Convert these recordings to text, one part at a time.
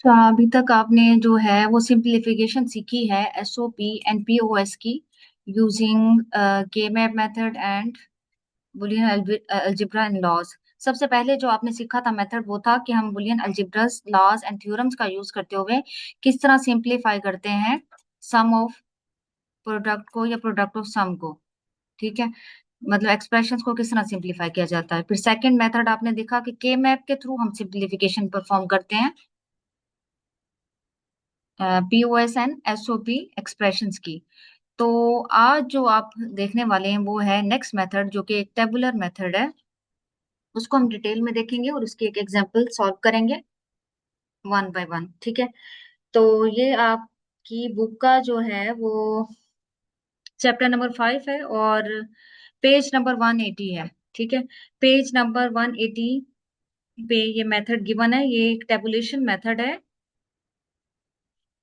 तो अभी तक आपने जो है वो सिंप्लीफिकेशन सीखी है एसओपी एंड पीओएस की using K map method and Boolean algebra and laws. सबसे पहले जो आपने सीखा था मेथड वो था कि हम बुलियन अलजेब्रास लॉज एंड थ्योरम्स का यूज करते हुए किस तरह सिंप्लीफाई करते हैं सम ऑफ प्रोडक्ट को या प्रोडक्ट ऑफ सम को। ठीक है, मतलब एक्सप्रेशंस को किस तरह सिंप्लीफाई किया जाता है। फिर सेकंड मेथड आपने देखा कि के मैप के थ्रू हम सिंप्लीफिकेशन परफॉर्म करते हैं पीओएस एंड एसओपी एक्सप्रेशंस की। तो आज जो आप देखने वाले हैं वो है नेक्स्ट मेथड, जो कि एक टेबुलर मेथड है। उसको हम डिटेल में देखेंगे और उसकी एक एग्जांपल सॉल्व करेंगे वन बाय वन। ठीक है, तो ये आपकी बुक का जो है वो चैप्टर नंबर 5 है और पेज नंबर 180 है। ठीक है, पेज नंबर 180 पे ये मेथड गिवन है। ये एक टेबुलेशन मेथड है,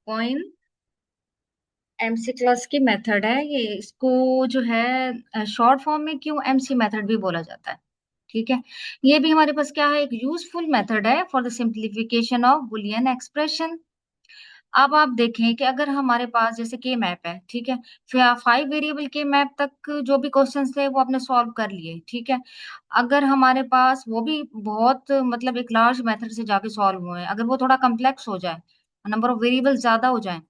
कॉइन एमसी क्लास की मेथड है ये। इसको जो है शॉर्ट फॉर्म में क्यों एमसी मेथड भी बोला जाता है। ठीक है, ये भी हमारे पास क्या है, एक यूजफुल मेथड है for the simplification of Boolean expression. अब आप देखें कि अगर हमारे पास जैसे के मैप है, ठीक है, फिर 5 वेरिएबल के मैप तक जो भी क्वेश्चंस थे वो आपने सॉल्व कर लिए। ठीक है, अगर हमारे पास वो भी बहुत मतलब एक लार्ज मेथड से जाके सॉल्व हुए हैं, अगर वो थोड़ा कम्प्लेक्स हो जाए, नंबर ऑफ वेरिएबल ज्यादा हो जाए,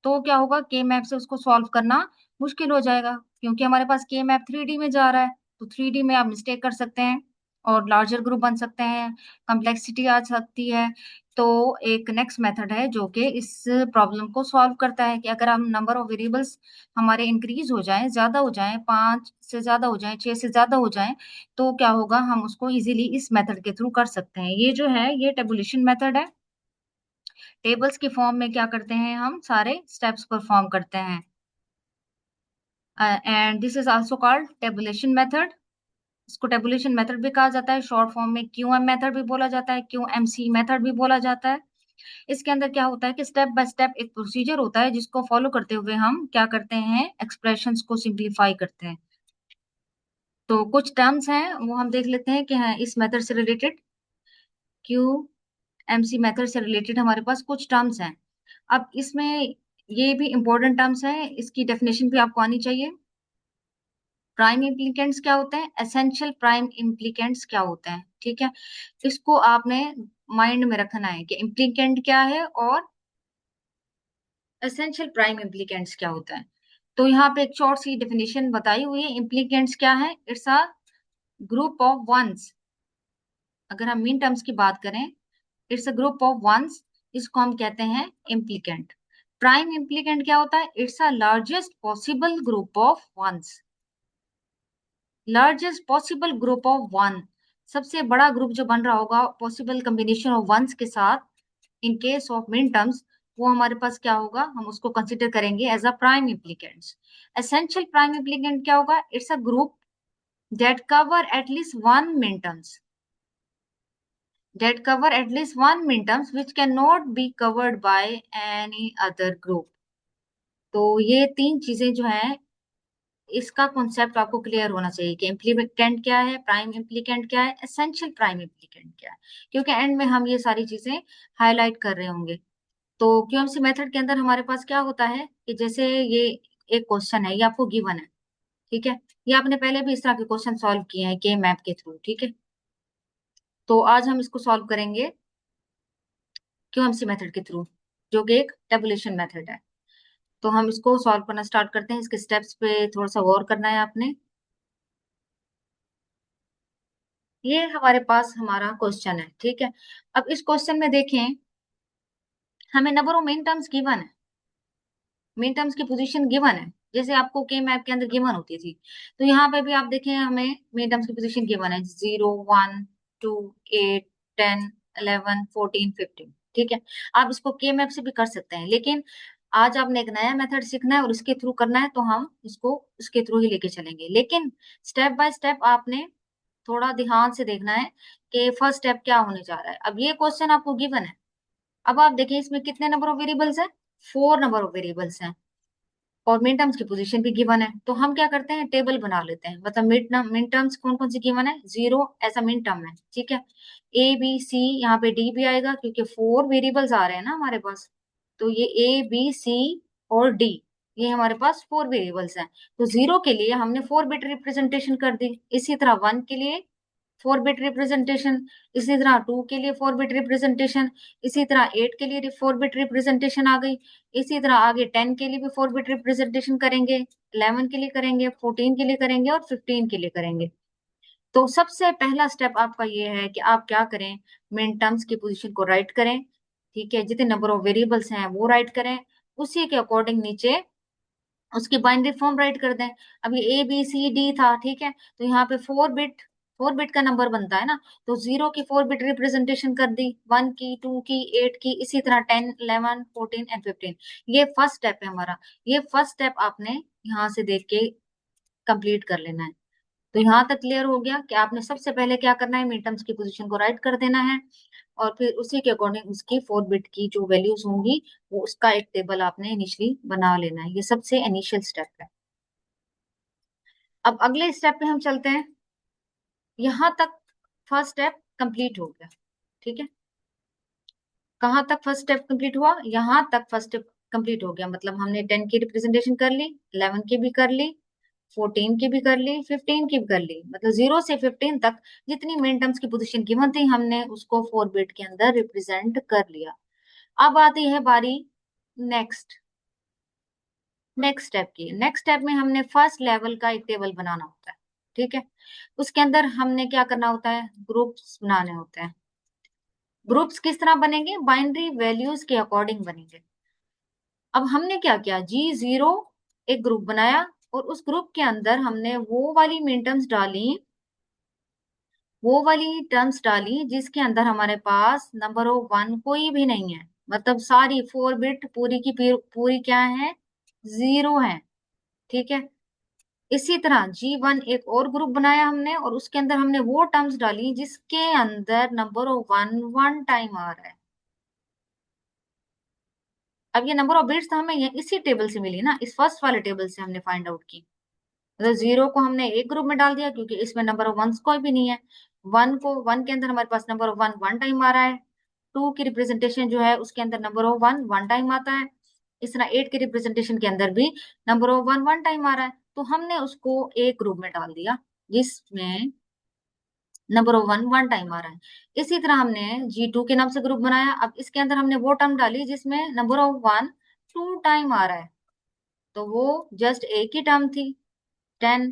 तो क्या होगा, के मैप से उसको सॉल्व करना मुश्किल हो जाएगा, क्योंकि हमारे पास के मैप 3D में जा रहा है। तो 3D में आप मिस्टेक कर सकते हैं और लार्जर ग्रुप बन सकते हैं, कम्प्लेक्सिटी आ सकती है। तो एक नेक्स्ट मेथड है जो कि इस प्रॉब्लम को सॉल्व करता है कि अगर हम नंबर ऑफ वेरिएबल्स हमारे इंक्रीज हो जाएं, ज्यादा हो जाएं, 5 से ज्यादा हो जाएं, 6 से ज्यादा हो जाएं, तो क्या होगा, हम उसको इजीली इस मेथड के थ्रू कर सकते हैं। ये जो है ये टेबुलेशन मेथड है। टेबल्स की फॉर्म में क्या करते हैं, हम सारे स्टेप्स परफॉर्म करते हैं। And this is also called tabulation method. इसको टेबुलेशन मेथड भी कहा जाता है, शॉर्ट फॉर्म में क्यूएम मेथड भी बोला जाता है, क्यूएमसी मेथड भी बोला जाता है। इसके अंदर क्या होता है कि स्टेप बाय स्टेप एक प्रोसीजर होता है जिसको फॉलो करते हुए हम क्या करते हैं, एक्सप्रेशंस को सिंप्लीफाई करते हैं। तो कुछ टर्म्स हैं वो हम देख लेते हैं कि हैं इस मेथड से रिलेटेड, क्यू एमसी मेथड से रिलेटेड हमारे पास कुछ टर्म्स हैं। अब इसमें ये भी इंपॉर्टेंट टर्म्स हैं, इसकी डेफिनेशन भी आपको आनी चाहिए। प्राइम इम्प्लीकेंट्स क्या होते हैं, एसेंशियल प्राइम इम्प्लीकेंट्स क्या होते हैं। ठीक है, इसको आपने माइंड में रखना है कि इम्प्लीकेंट क्या है और एसेंशियल प्राइम इम्प्लीकेंट्स क्या होता है। तो यहाँ पे एक शॉर्ट सी डेफिनेशन बताई हुई है। इम्प्लीकेंट्स क्या है, it's a group of ones. अगर हम मीन टर्म्स की बात करें, it's a group of ones, इसको हम कहते हैं इम्प्लीकेंट। प्राइम इम्प्लीकेंट क्या होता है, it's a largest possible group of ones. Largest possible group of one, सबसे बड़ा ग्रुप जो बन रहा होगा पॉसिबल कम्बिनेशन ऑफ वंस के साथ, in case of min terms, वो हमारे पास क्या होगा, हम उसको कंसिडर करेंगे as a prime implicants. Essential prime implicant क्या होगा, it's a group that cover at least one min terms, that cover at least one min-terms which cannot be covered by any other group। तो ये तीन चीजें जो हैं, इसका कॉन्सेप्ट आपको क्लियर होना चाहिए कि इम्प्लीकेंट क्या है, प्राइम इम्प्लीकेंट क्या है, एसेंशियल प्राइम इम्प्लीकेंट क्या है, क्योंकि एंड में हम ये सारी चीजें हाईलाइट कर रहे होंगे। तो क्यूएमसी मेथड के अंदर हमारे पास क्या होता है कि जैसे ये एक क्वेश्चन है, ये आपको गिवन है। ठीक है, ये आपने पहले भी इस तरह के क्वेश्चन सॉल्व किए हैं के मैप के थ्रू। ठीक है, तो आज हम इसको सॉल्व करेंगे क्यूएमसी मेथड के थ्रू, जो कि एक टेबुलेशन मेथड है। तो हम इसको सॉल्व करना स्टार्ट करते हैं। इसके स्टेप्स पे थोड़ा सा गौर करना है आपने। ये हमारे पास हमारा क्वेश्चन है। ठीक है, अब इस क्वेश्चन में देखें, हमें number of main terms given है, मेन टर्म्स की पोजीशन गिवन है, जैसे आपको के मैप के अंदर गिवन होती थी। तो यहाँ पे भी आप देखें हमें मेन टर्म्स की पोजीशन गिवन है, 0, 1, 2, 8, 10, 11, 14, 15। ठीक है, आप इसको के मैप से भी कर सकते हैं, लेकिन आज आपने एक नया मेथड सीखना है और इसके थ्रू करना है, तो हम इसको इसके थ्रू ही लेके चलेंगे। लेकिन स्टेप बाय स्टेप आपने थोड़ा ध्यान से देखना है कि फर्स्ट स्टेप क्या होने जा रहा है। अब ये क्वेश्चन आपको गिवन है, अब आप देखें इसमें कितने नंबर ऑफ वेरिएबल्स हैं, 4 नंबर ऑफ वेरिएबल्स हैं। और मिन टर्म्स की पोजीशन भी गिवन है, तो हम क्या करते हैं, टेबल बना लेते हैं। मतलब मिन टर्म्स कौन कौन सी गिवन है, 0 ऐसा मिन टर्म है, ठीक है। ए बी सी, यहाँ पे डी भी आएगा क्योंकि 4 वेरिएबल्स आ रहे हैं ना हमारे पास। तो ये ए बी सी और डी, ये हमारे पास 4 वेरिएबल्स हैं। तो 0 के लिए हमने 4 बिट रिप्रेजेंटेशन कर दी, इसी तरह 1 के लिए 4 बिट रिप्रेजेंटेशन, इसी तरह 2 के लिए 4 बिट रिप्रेजेंटेशन, इसी तरह 8 के लिए 4 बिट रिप्रेजेंटेशन आ गई। इसी तरह आगे 10 के लिए भी 4 बिट रिप्रेजेंटेशन करेंगे, 11 के लिए करेंगे, 14 के लिए करेंगे और 15 के लिए करेंगे। तो सबसे पहला स्टेप आपका ये है कि आप क्या करें, मिन टर्म्स की पोजीशन को राइट करें, ठीक है। जितने नंबर ऑफ वेरिएबल्स हैं वो राइट करें, उसी के अकॉर्डिंग नीचे उसकी बाइनरी फॉर्म राइट कर दें। अभी ए बी सी डी था, ठीक है, तो यहाँ पे 4 बिट का नंबर बनता है ना, तो 0 की 4 बिट रिप्रेजेंटेशन कर दी, 1 की, 2 की, 8 की, इसी तरह 10 11 14 एंड 15। ये फर्स्ट स्टेप है हमारा। ये फर्स्ट स्टेप आपने यहाँ से देख के कंप्लीट कर लेना है। तो यहाँ तक क्लियर हो गया कि आपने सबसे पहले क्या करना है, मिड टर्म्स की पोजीशन को राइट कर देना है, और फिर उसी के अकॉर्डिंग उसकी 4 बिट की जो वैल्यूज होंगी वो उसका एक टेबल आपने इनिशियली बना लेना है। ये सबसे इनिशियल स्टेप है। अब अगले स्टेप पे हम चलते हैं। यहाँ तक फर्स्ट स्टेप कंप्लीट हो गया, ठीक है। कहाँ तक फर्स्ट स्टेप कंप्लीट हुआ, यहाँ तक फर्स्ट स्टेप कंप्लीट हो गया। मतलब हमने 10 की रिप्रेजेंटेशन कर ली, 11 की भी कर ली, 14 की भी कर ली, 15 की भी कर ली। मतलब 0 से 15 तक जितनी मिन टर्म्स की पोजीशन गिवन थी हमने उसको 4 बिट के अंदर रिप्रेजेंट कर लिया। अब आती है बारी नेक्स्ट नेक्स्ट स्टेप की। नेक्स्ट स्टेप में हमने फर्स्ट लेवल का एक टेबल बनाना होता है, ठीक है। उसके अंदर हमने क्या करना होता है, ग्रुप्स बनाने होते हैं। ग्रुप्स किस तरह बनेंगे, बाइनरी वैल्यूज के अकॉर्डिंग बनेंगे। अब हमने क्या किया, G0 एक ग्रुप बनाया, और उस ग्रुप के अंदर हमने वो वाली टर्म्स डाली जिसके अंदर हमारे पास नंबर ऑफ 1 कोई भी नहीं है। मतलब सारी 4 बिट पूरी की पूरी क्या है, 0 है, ठीक है। इसी तरह G1 एक और ग्रुप बनाया हमने, और उसके अंदर हमने वो टर्म्स डाली जिसके अंदर नंबर ऑफ 1 1 टाइम आ रहा है। अब ये नंबर ऑफ बिट्स तो हमें इसी टेबल से मिली ना, इस फर्स्ट वाले टेबल से हमने फाइंड आउट की। मतलब 0 को हमने एक ग्रुप में डाल दिया क्योंकि इसमें नंबर ऑफ वंस कोई भी नहीं है। 1 के अंदर हमारे पास नंबर ऑफ 1 1 टाइम आ रहा है। 2 की रिप्रेजेंटेशन जो है उसके अंदर नंबर ऑफ 1 1 टाइम आता है। इस तरह 8 के रिप्रेजेंटेशन के अंदर भी नंबर ऑफ 1 1 टाइम आ रहा है। तो हमने उसको एक ग्रुप में डाल दिया जिसमें नंबर ऑफ 1 1 टाइम आ रहा है। इसी तरह हमने G2 के नाम से ग्रुप बनाया। अब इसके अंदर हमने वो टर्म डाली जिसमें नंबर ऑफ 1 2 टाइम आ रहा है। तो वो जस्ट एक ही टर्म थी, 10,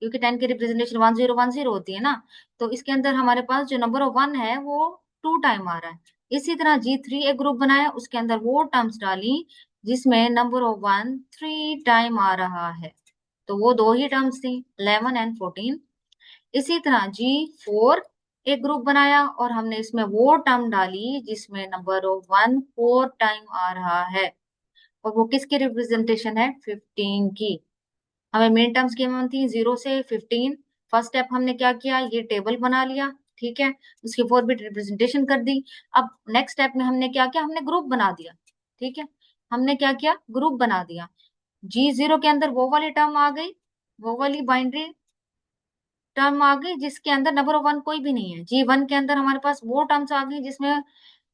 क्योंकि 10 की रिप्रेजेंटेशन 1010 होती है ना। तो इसके अंदर हमारे पास जो नंबर ऑफ 1 है वो 2 टाइम आ रहा है। इसी तरह G3 एक ग्रुप बनाया, उसके अंदर वो टर्म्स डाली जिसमें नंबर ऑफ 1 3 टाइम आ रहा है। तो वो दो ही टर्म्स थी, 11 एंड 14। इसी तरह G4 एक ग्रुप बनाया, और हमने इसमें वो टर्म डाली जिसमें नंबर ऑफ 1 4 टाइम आ रहा है, और वो किसकी रिप्रेजेंटेशन है, 15 की। हमें मेन टर्म्स की गिवन थी 0 से 15। फर्स्ट स्टेप हमने क्या किया, ये टेबल बना लिया, ठीक है, उसकी 4 बिट रिप्रेजेंटेशन कर दी। अब नेक्स्ट स्टेप में हमने क्या किया, हमने ग्रुप बना दिया, ठीक है। हमने क्या किया, ग्रुप बना दिया। G0 के अंदर वो वाली टर्म आ गई, वो वाली बाइनरी टर्म आ गई जिसके अंदर नंबर ऑफ 1 कोई भी नहीं है। G1 के अंदर हमारे पास वो टर्म्स आ गई जिसमें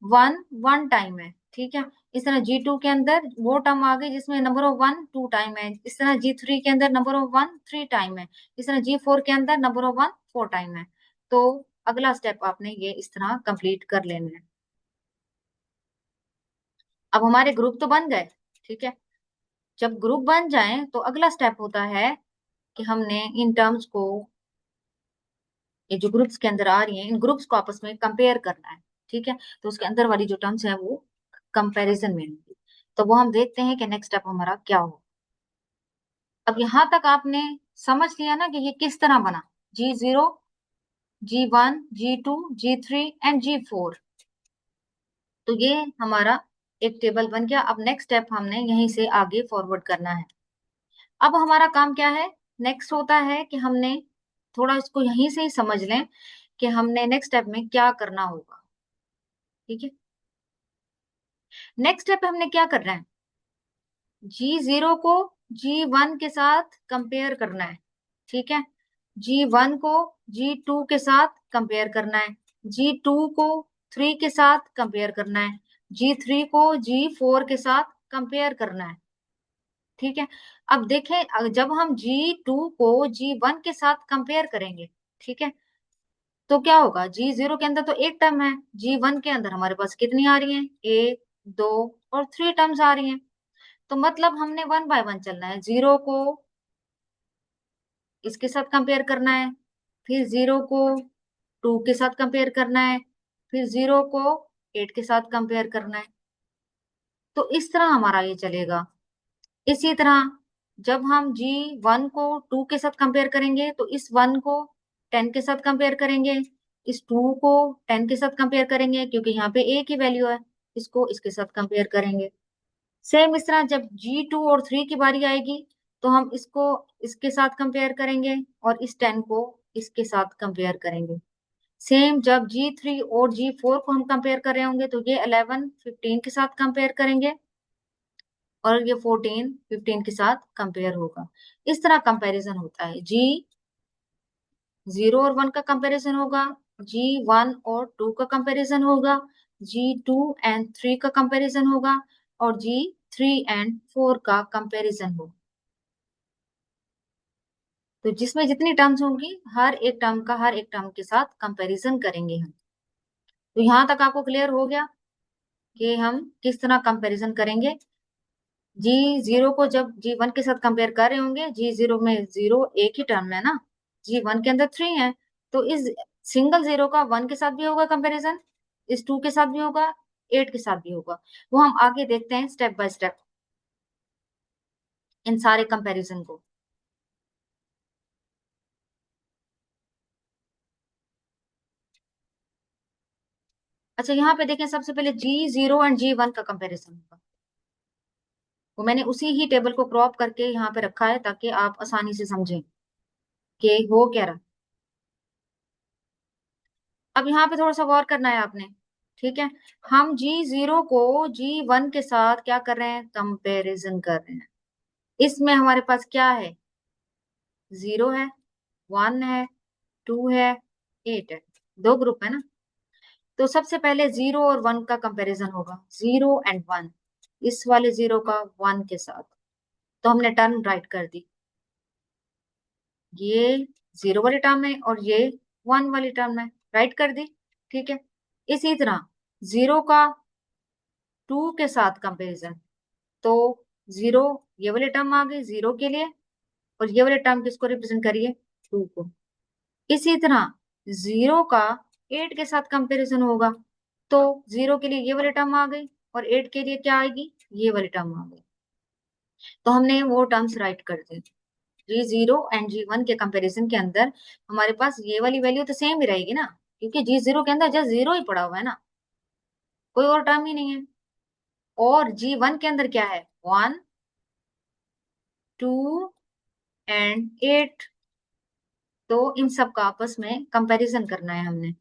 1 1 टाइम है, ठीक है। इस तरह G2 के अंदर वो टर्म आ गई जिसमें नंबर ऑफ 1 2 टाइम है। इस तरह G3 के अंदर नंबर ऑफ 1 3 टाइम है। इस तरह G4 के अंदर नंबर ऑफ 1 4 टाइम है। तो अगला स्टेप आपने ये इस तरह कंप्लीट कर लेना है। अब हमारे ग्रुप तो बन गए, ठीक है। जब ग्रुप बन जाए तो अगला स्टेप होता है कि हमने इन टर्म्स को, ये जो ग्रुप्स के अंदर आ रही हैं, इन ग्रुप्स को आपस में कंपेयर करना है, ठीक है। तो उसके अंदर वाली जो टर्म्स है वो कंपैरिजन में होंगी। तो वो हम देखते हैं कि नेक्स्ट स्टेप हमारा क्या हो। अब यहां तक आपने समझ लिया ना कि ये किस तरह बना, G0 G1 G2 G3 and G4। तो ये हमारा एक टेबल बन गया। अब नेक्स्ट स्टेप हमने यहीं से आगे फॉरवर्ड करना है। अब हमारा काम क्या है, नेक्स्ट होता है कि हमने थोड़ा इसको यहीं से ही समझ लें कि हमने नेक्स्ट स्टेप में क्या करना होगा, ठीक है। नेक्स्ट स्टेप हमने क्या करना है, G0 को G1 के साथ कंपेयर करना है, ठीक है। G1 को G2 के साथ कंपेयर करना है, G2 को 3 के साथ कंपेयर करना है, G3 को G4 के साथ कंपेयर करना है, ठीक है। अब देखें, जब हम G2 को G1 के साथ कंपेयर करेंगे, ठीक है, तो क्या होगा, G0 के अंदर तो एक टर्म है, G1 के अंदर हमारे पास कितनी आ रही है, एक, दो और 3 टर्म्स आ रही हैं। तो मतलब हमने वन बाय वन चलना है, जीरो को इसके साथ कंपेयर करना है, फिर जीरो को टू के साथ कंपेयर करना है, फिर जीरो को एट के साथ कंपेयर करना है। तो इस तरह हमारा ये चलेगा। इसी तरह जब हम G1 को टू के साथ कंपेयर करेंगे तो इस वन को 10 के साथ कंपेयर करेंगे, इस टू को 10 के साथ कंपेयर करेंगे क्योंकि यहाँ पे एक ही वैल्यू है, इसको इसके साथ कंपेयर करेंगे। सेम इस तरह जब G2 और 3 की बारी आएगी तो हम इसको इसके साथ कंपेयर करेंगे और इस 10 को इसके साथ कंपेयर करेंगे। सेम जब G3 और G4 को हम कंपेयर कर रहे होंगे तो ये 11 15 के साथ कंपेयर करेंगे और ये 14 15 के साथ कंपेयर होगा। इस तरह कंपैरिजन होता है। G0 और 1 का कंपैरिजन होगा, G1 और 2 का कंपैरिजन होगा, G2 एंड 3 का कंपैरिजन होगा और G3 एंड 4 का कंपैरिजन होगा। तो जिसमें जितनी टर्म्स होंगी हर एक टर्म के साथ कंपैरिजन करेंगे हम। तो यहां तक आपको क्लियर हो गया कि हम किस तरह कंपैरिजन करेंगे। G0 को जब G1 के साथ कंपेयर कर रहे होंगे, G0 में जीरो एक ही टर्म है ना, G1 के अंदर 3 है, तो इस सिंगल जीरो का 1 के साथ भी होगा कंपैरिजन, इस 2 के साथ भी होगा, 8 के साथ भी होगा। वो हम आगे देखते हैं स्टेप बाय स्टेप इन सारे कंपैरिजन को। अच्छा, यहाँ पे देखें, सबसे पहले G0 एंड G1 का कंपैरिजन होगा। वो मैंने उसी ही टेबल को क्रॉप करके यहाँ पे रखा है ताकि आप आसानी से समझें कि हो क्या रहा। अब यहाँ पे थोड़ा सा गौर करना है आपने, ठीक है। हम G0 को G1 के साथ क्या कर रहे हैं, कंपैरिजन कर रहे हैं। इसमें हमारे पास क्या है, जीरो है, वन है, टू है, एट है, दो ग्रुप है ना। तो सबसे पहले जीरो और वन का कंपैरिजन होगा, जीरो एंड वन, इस वाले जीरो का वन के साथ। तो हमने टर्म राइट कर दी, ये जीरो वाली टर्म है और ये वन वाली टर्म है, राइट कर दी, ठीक है। इसी तरह जीरो का टू के साथ कंपैरिजन, तो जीरो ये वाली टर्म आ गई जीरो के लिए और ये वाली टर्म किसको रिप्रेजेंट करिए, टू को। इसी तरह जीरो का एट के साथ कंपैरिजन होगा, तो जीरो के लिए ये वाली टर्म आ गई और एट के लिए क्या आएगी, ये वाली टर्म आ गई। तो हमने वो टर्म्स राइट कर दी। G0 एंड G1 के कंपैरिजन के अंदर हमारे पास ये वाली वैल्यू तो सेम ही रहेगी ना, क्योंकि G0 के अंदर जस्ट जीरो ही पड़ा हुआ है ना, कोई और टर्म ही नहीं है। और G1 के अंदर क्या है, वन, टू एंड एट। तो इन सब का आपस में कंपैरिजन करना है हमने।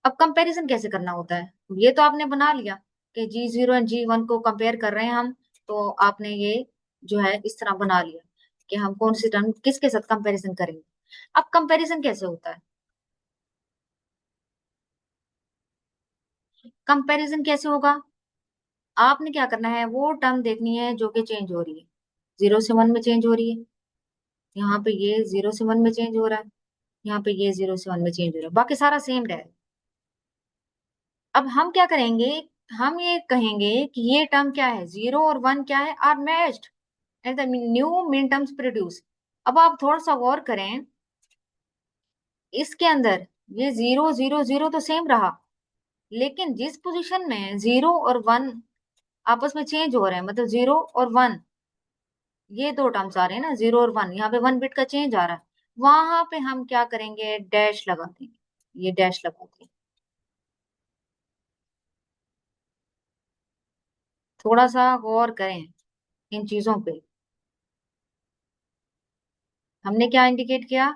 अब कंपैरिजन कैसे करना होता है, ये तो आपने बना लिया कि G0 एंड G1 को कंपेयर कर रहे हैं हम, तो आपने ये जो है इस तरह बना लिया कि हम कौन सी टर्म किसके साथ कंपैरिजन करेंगे। अब कंपैरिजन कैसे होता है, कंपैरिजन कैसे होगा, आपने क्या करना है, वो टर्म देखनी है जो कि चेंज हो रही है, जीरो से वन में चेंज हो रही है। यहाँ पे ये जीरो से वन में चेंज हो रहा है, यहाँ पे ये जीरो से वन में चेंज हो रहा है, बाकी सारा सेम रहेगा। अब हम क्या करेंगे, हम ये कहेंगे कि ये टर्म क्या है, जीरो और वन क्या है, are matched and the new min terms produce. अब आप थोड़ा सा गौर करें, इसके अंदर ये जीरो जीरो जीरो तो सेम रहा, लेकिन जिस पोजीशन में जीरो और वन आपस में चेंज हो रहे हैं, मतलब जीरो और वन, ये दो टर्म्स आ रहे हैं ना, जीरो और वन, यहाँ पे वन बिट का चेंज आ रहा है, वहां पे हम क्या करेंगे, डैश लगा देंगे, ये डैश लगा देंगे। थोड़ा सा गौर करें इन चीजों पे। हमने क्या इंडिकेट किया,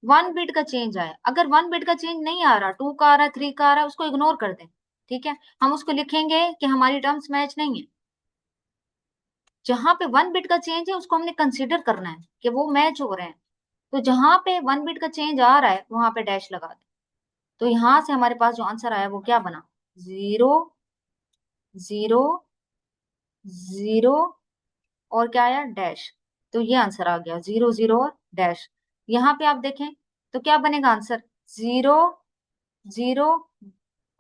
वन बिट का चेंज आया, अगर वन बिट का चेंज नहीं आ रहा, टू का आ रहा है, थ्री का आ रहा है, उसको इग्नोर कर दें, ठीक है। हम उसको लिखेंगे कि हमारी टर्म्स मैच नहीं है, जहां पे 1 बिट का चेंज है उसको हमने कंसीडर करना है कि वो मैच हो रहे हैं। तो जहां पे 1 बिट का चेंज आ रहा है वहां पे डैश लगा दे। तो यहां से हमारे पास जो आंसर आया वो क्या बना, 0 0 0 और क्या आया, डैश। तो ये आंसर आ गया 0 0 और डैश। यहाँ पे आप देखें तो क्या बनेगा आंसर, 0 0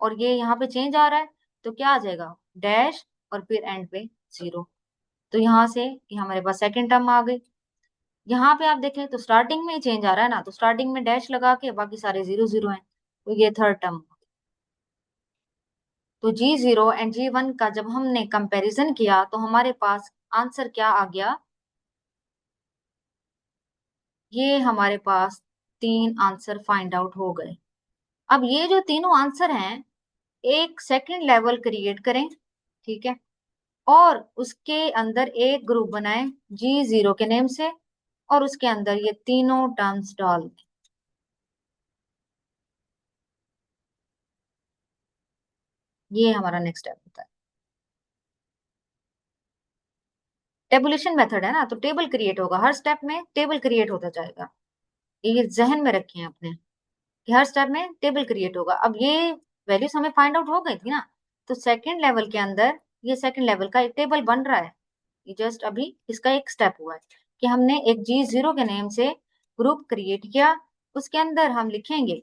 और ये यहाँ पे चेंज आ रहा है तो क्या आ जाएगा, डैश और फिर एंड पे 0। तो यहाँ से ये हमारे पास सेकंड टर्म आ गई। यहाँ पे आप देखें तो स्टार्टिंग में ही चेंज आ रहा है ना, तो स्टार्टिंग में डैश लगा के बाकी सारे 0 0 हैं। तो ये थर्ड टर्म। तो G0 एंड G1 का जब हमने कंपैरिजन किया तो हमारे पास आंसर क्या आ गया, ये हमारे पास 3 आंसर फाइंड आउट हो गए। अब ये जो तीनों आंसर हैं, एक सेकंड लेवल क्रिएट करें, ठीक है, और उसके अंदर एक ग्रुप बनाएं G0 के नेम से, और उसके अंदर ये तीनों टर्म्स डाल दें। ये हमारा नेक्स्ट स्टेप होता है। टेबुलेशन मेथड है ना, तो टेबल क्रिएट होगा, हर स्टेप में टेबल क्रिएट होता जाएगा। ये जहन में रखें अपने कि हर स्टेप में टेबल क्रिएट होगा। अब ये वैल्यूज हमें फाइंड आउट हो गई थी ना, तो सेकंड लेवल के अंदर ये सेकंड लेवल का एक टेबल बन रहा है। ये जस्ट अभी इसका एक स्टेप हुआ है कि हमने एक G0 के नेम से ग्रुप क्रिएट किया, उसके अंदर हम लिखेंगे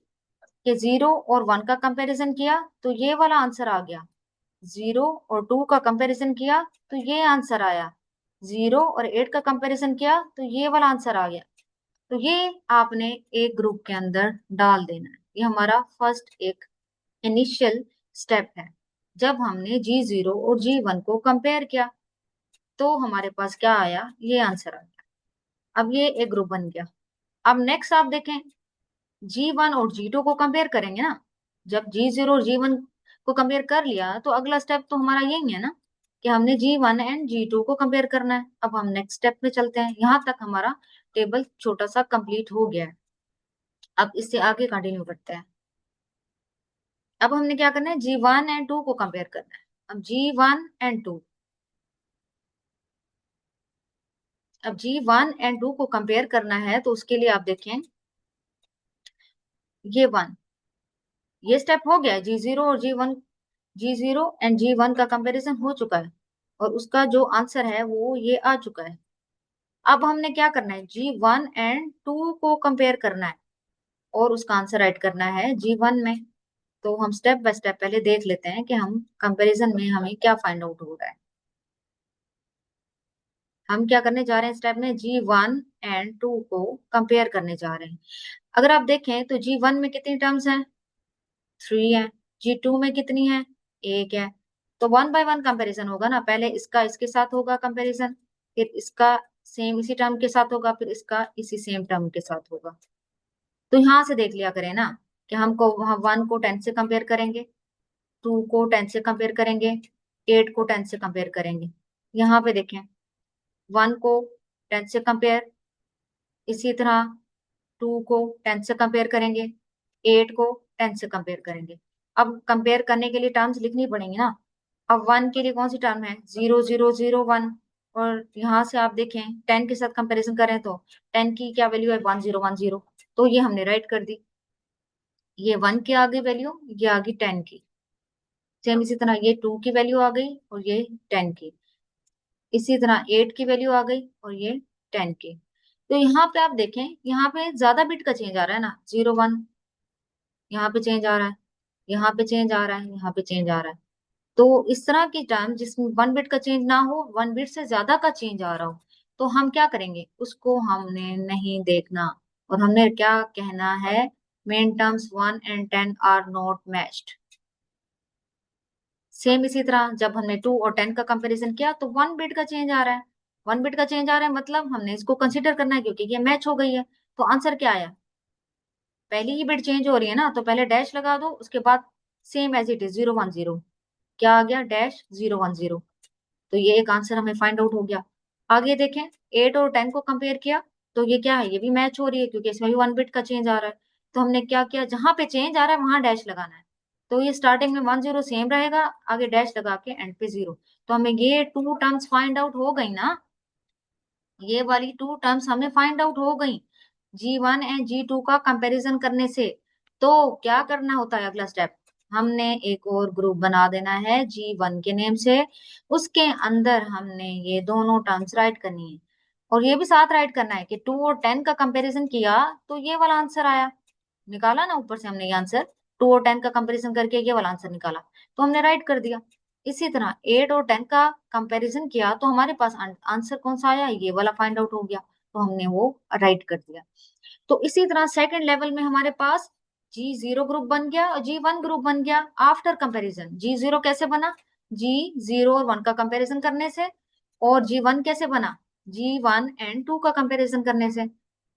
कि 0 और 1 का कंपैरिजन किया तो ये वाला आंसर आ गया, 0 और 2 का कंपैरिजन किया तो ये आंसर आया, 0 और 8 का कंपैरिजन किया तो ये वाला आंसर आ गया। तो ये आपने एक ग्रुप के अंदर डाल देना है। ये हमारा फर्स्ट एक इनिशियल स्टेप है। जब हमने G0 और G1 को कंपेयर किया तो हमारे पास क्या आया, ये आंसर आ गया। अब ये एक ग्रुप बन गया। अब नेक्स्ट आप देखें, G1 और G2 को कंपेयर करेंगे ना। जब G0 और G1 को कंपेयर कर लिया तो अगला स्टेप तो हमारा यही है ना कि हमने G1 एंड G2 को कंपेयर करना है। अब हम नेक्स्ट स्टेप पे चलते हैं। यहाँ तक हमारा टेबल छोटा सा कंप्लीट हो गया है। अब इससे आगे कंटिन्यू करते हैं। अब हमने क्या करना है, G1 एंड 2 को कंपेयर करना है। अब G1 एंड 2, अब G1 एंड 2 को कंपेयर करना है तो उसके लिए आप देखें, ये 1, ये स्टेप हो गया है। G0 एंड G1 का कंपैरिजन हो चुका है और उसका जो आंसर है वो ये आ चुका है। अब हमने क्या करना है, G1 एंड 2 को कंपेयर करना है और उसका आंसर ऐड करना है G1 में। तो हम स्टेप बाय स्टेप पहले देख लेते हैं कि हम कंपैरिजन में हमें क्या फाइंड आउट हो रहा है। हम क्या करने जा रहे हैं, स्टेप में G1 एंड 2 को कंपेयर करने जा रहे हैं। अगर आप देखें तो G1 में कितनी टर्म्स हैं, 3 है। G2 में कितनी है, 1 है। तो 1 बाय 1 कंपैरिजन होगा ना, पहले इसका इसके साथ होगा कंपैरिजन, फिर इसका सेम इसी टर्म के साथ होगा, फिर इसका इसी सेम टर्म के साथ होगा। तो यहाँ से देख लिया करें ना कि हमको वहां 1 को 10 से कंपेयर करेंगे, 2 को 10 से कंपेयर करेंगे, 8 को 10 से कंपेयर करेंगे। यहाँ पे देखें, 1 को 10 से कंपेयर, इसी तरह 2 को 10 से कंपेयर करेंगे, 8 को 10 से कंपेयर करेंगे। अब कंपेयर करने के लिए टर्म्स लिखनी पड़ेंगी ना। अब 1 के लिए कौन सी टर्म है, 0 0 0 1। और यहाँ से आप देखें 10 के साथ कंपैरिजन करें तो 10 की क्या वैल्यू है, 10 1 0। तो ये हमने राइट कर दी। ये 1 की आ गई वैल्यू, ये आ गई 10 की। सेम इसी तरह ये 2 की वैल्यू आ गई और ये 10 की। इसी तरह 8 की वैल्यू आ गई और ये 10 की। तो यहाँ पे आप देखें, यहाँ पे ज्यादा बिट का चेंज आ रहा है ना, 0 1, यहाँ पे चेंज आ रहा है, यहाँ पे चेंज आ रहा है, यहाँ पे चेंज आ रहा है। तो इस तरह की टर्म जिसमें 1 बिट का चेंज ना हो, 1 बिट से ज्यादा का चेंज आ रहा हो, तो हम क्या करेंगे, उसको हमने नहीं देखना और हमने क्या कहना है, min terms 1 and 10 are not matched. Same इसी तरह जब हमने 2 और 10 का कंपैरिजन किया तो 1 बिट का चेंज आ रहा है, 1 बिट का चेंज आ रहा है, मतलब हमने इसको कंसिडर करना है क्योंकि ये मैच हो गई है। तो आंसर क्या आया, पहली ही बिट चेंज हो रही है ना, तो पहले डैश लगा दो, उसके बाद सेम एज इट इज 0 1 0। क्या आ गया, डैश 0 1 0। तो ये एक आंसर हमें फाइंड आउट हो गया। आगे देखें, 8 और 10 को कंपेयर किया तो ये क्या है, ये भी मैच हो रही है क्योंकि इसमें भी 1 बिट का चेंज आ रहा है। तो हमने क्या किया, जहां पे चेंज आ रहा है वहां डैश लगाना है। तो ये स्टार्टिंग में 10 सेम रहेगा, आगे डैश लगा के एंड पे 0। तो हमें ये टू टर्म्स फाइंड आउट हो गई ना, ये वाली टू टर्म्स हमें फाइंड आउट हो गई G1 एंड G2 का कंपैरिजन करने से। तो क्या करना होता है अगला स्टेप, हमने एक और ग्रुप बना देना है G1 के नेम से, उसके अंदर हमने ये दोनों टर्म्स राइट करनी है, और ये भी साथ राइट करना है कि 2 और 10 का कंपैरिजन किया तो ये वाला आंसर आया, निकाला ना ऊपर से हमने ये आंसर, 2 और 10 का कंपैरिजन करके ये वाला आंसर निकाला, तो हमने राइट कर दिया। इसी तरह 8 और 10 का कंपैरिजन किया तो हमारे पास आंसर कौन सा आया, ये वाला फाइंड आउट हो गया, तो हमने वो राइट कर दिया। तो इसी तरह सेकंड लेवल में हमारे पास G0 ग्रुप बन गया और G1 ग्रुप बन गया आफ्टर कंपैरिजन। G0 कैसे बना, G0 और 1 का कंपैरिजन करने से, और G1 कैसे बना, G1 एंड 2 का कंपैरिजन करने से।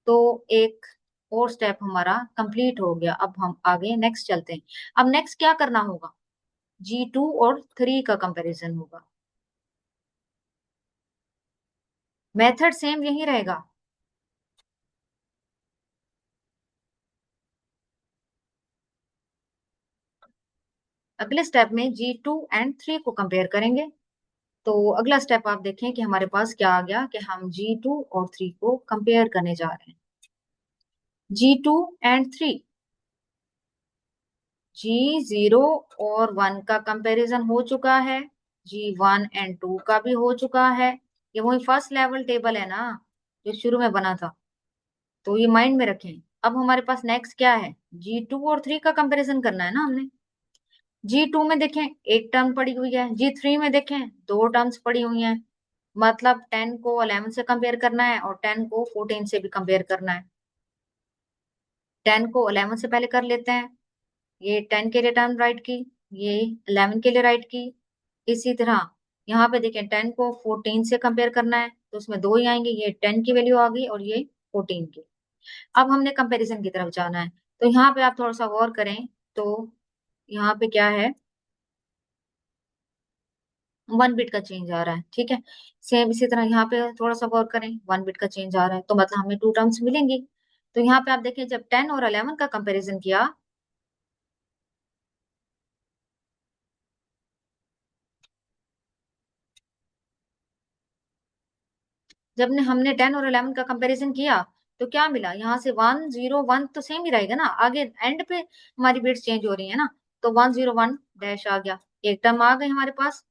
तो एक और स्टेप हमारा कंप्लीट हो गया। अब हम आगे नेक्स्ट चलते हैं। अब नेक्स्ट क्या करना होगा, G2 और 3 का कंपैरिजन होगा। मेथड सेम यही रहेगा। अगले स्टेप में G2 एंड 3 को कंपेयर करेंगे। तो अगला स्टेप आप देखें कि हमारे पास क्या आ गया कि हम G2 और 3 को कंपेयर करने जा रहे हैं। G2 एंड 3, G0 और 1 का कंपैरिजन हो चुका है, G1 एंड 2 का भी हो चुका है। ये वही फर्स्ट लेवल टेबल है ना जो शुरू में बना था, तो ये माइंड में रखें। अब हमारे पास नेक्स्ट क्या है, G2 और 3 का कंपैरिजन करना है ना हमने। G2 में देखें एक टर्म पड़ी हुई है, G3 में देखें दो टर्म्स पड़ी हुई हैं, मतलब 10 को 11 से कंपेयर करना है और 10 को 14 से भी कंपेयर करना है। 10 को 11 से पहले कर लेते हैं, ये 10 के लिए टर्म राइट की, ये 11 के लिए राइट की। इसी तरह यहाँ पे देखें 10 को 14 से कंपेयर करना है तो उसमें दो ही आएंगे, ये 10 की वैल्यू आ गई और ये 14 की। अब हमने कंपैरिजन की तरफ जाना है, तो यहाँ पे आप थोड़ा सा गौर करें। तो यहाँ पे क्या है, 1 बिट का चेंज आ रहा है, ठीक है। सेम इसी तरह यहाँ पे थोड़ा सा गौर करें, 1 बिट का चेंज आ रहा है, तो मतलब हमें टू टर्म्स मिलेंगी। तो यहाँ पे आप देखें जब 10 और 11 का कंपैरिजन किया, जब ने हमने 10 और 11 का कंपैरिजन किया तो क्या मिला, यहाँ से 1 0 1 तो सेम ही रहेगा ना, आगे एंड पे हमारी बिट्स चेंज हो रही है ना, तो 1 0 1 डैश आ गया, एक टर्म आ गई हमारे पास।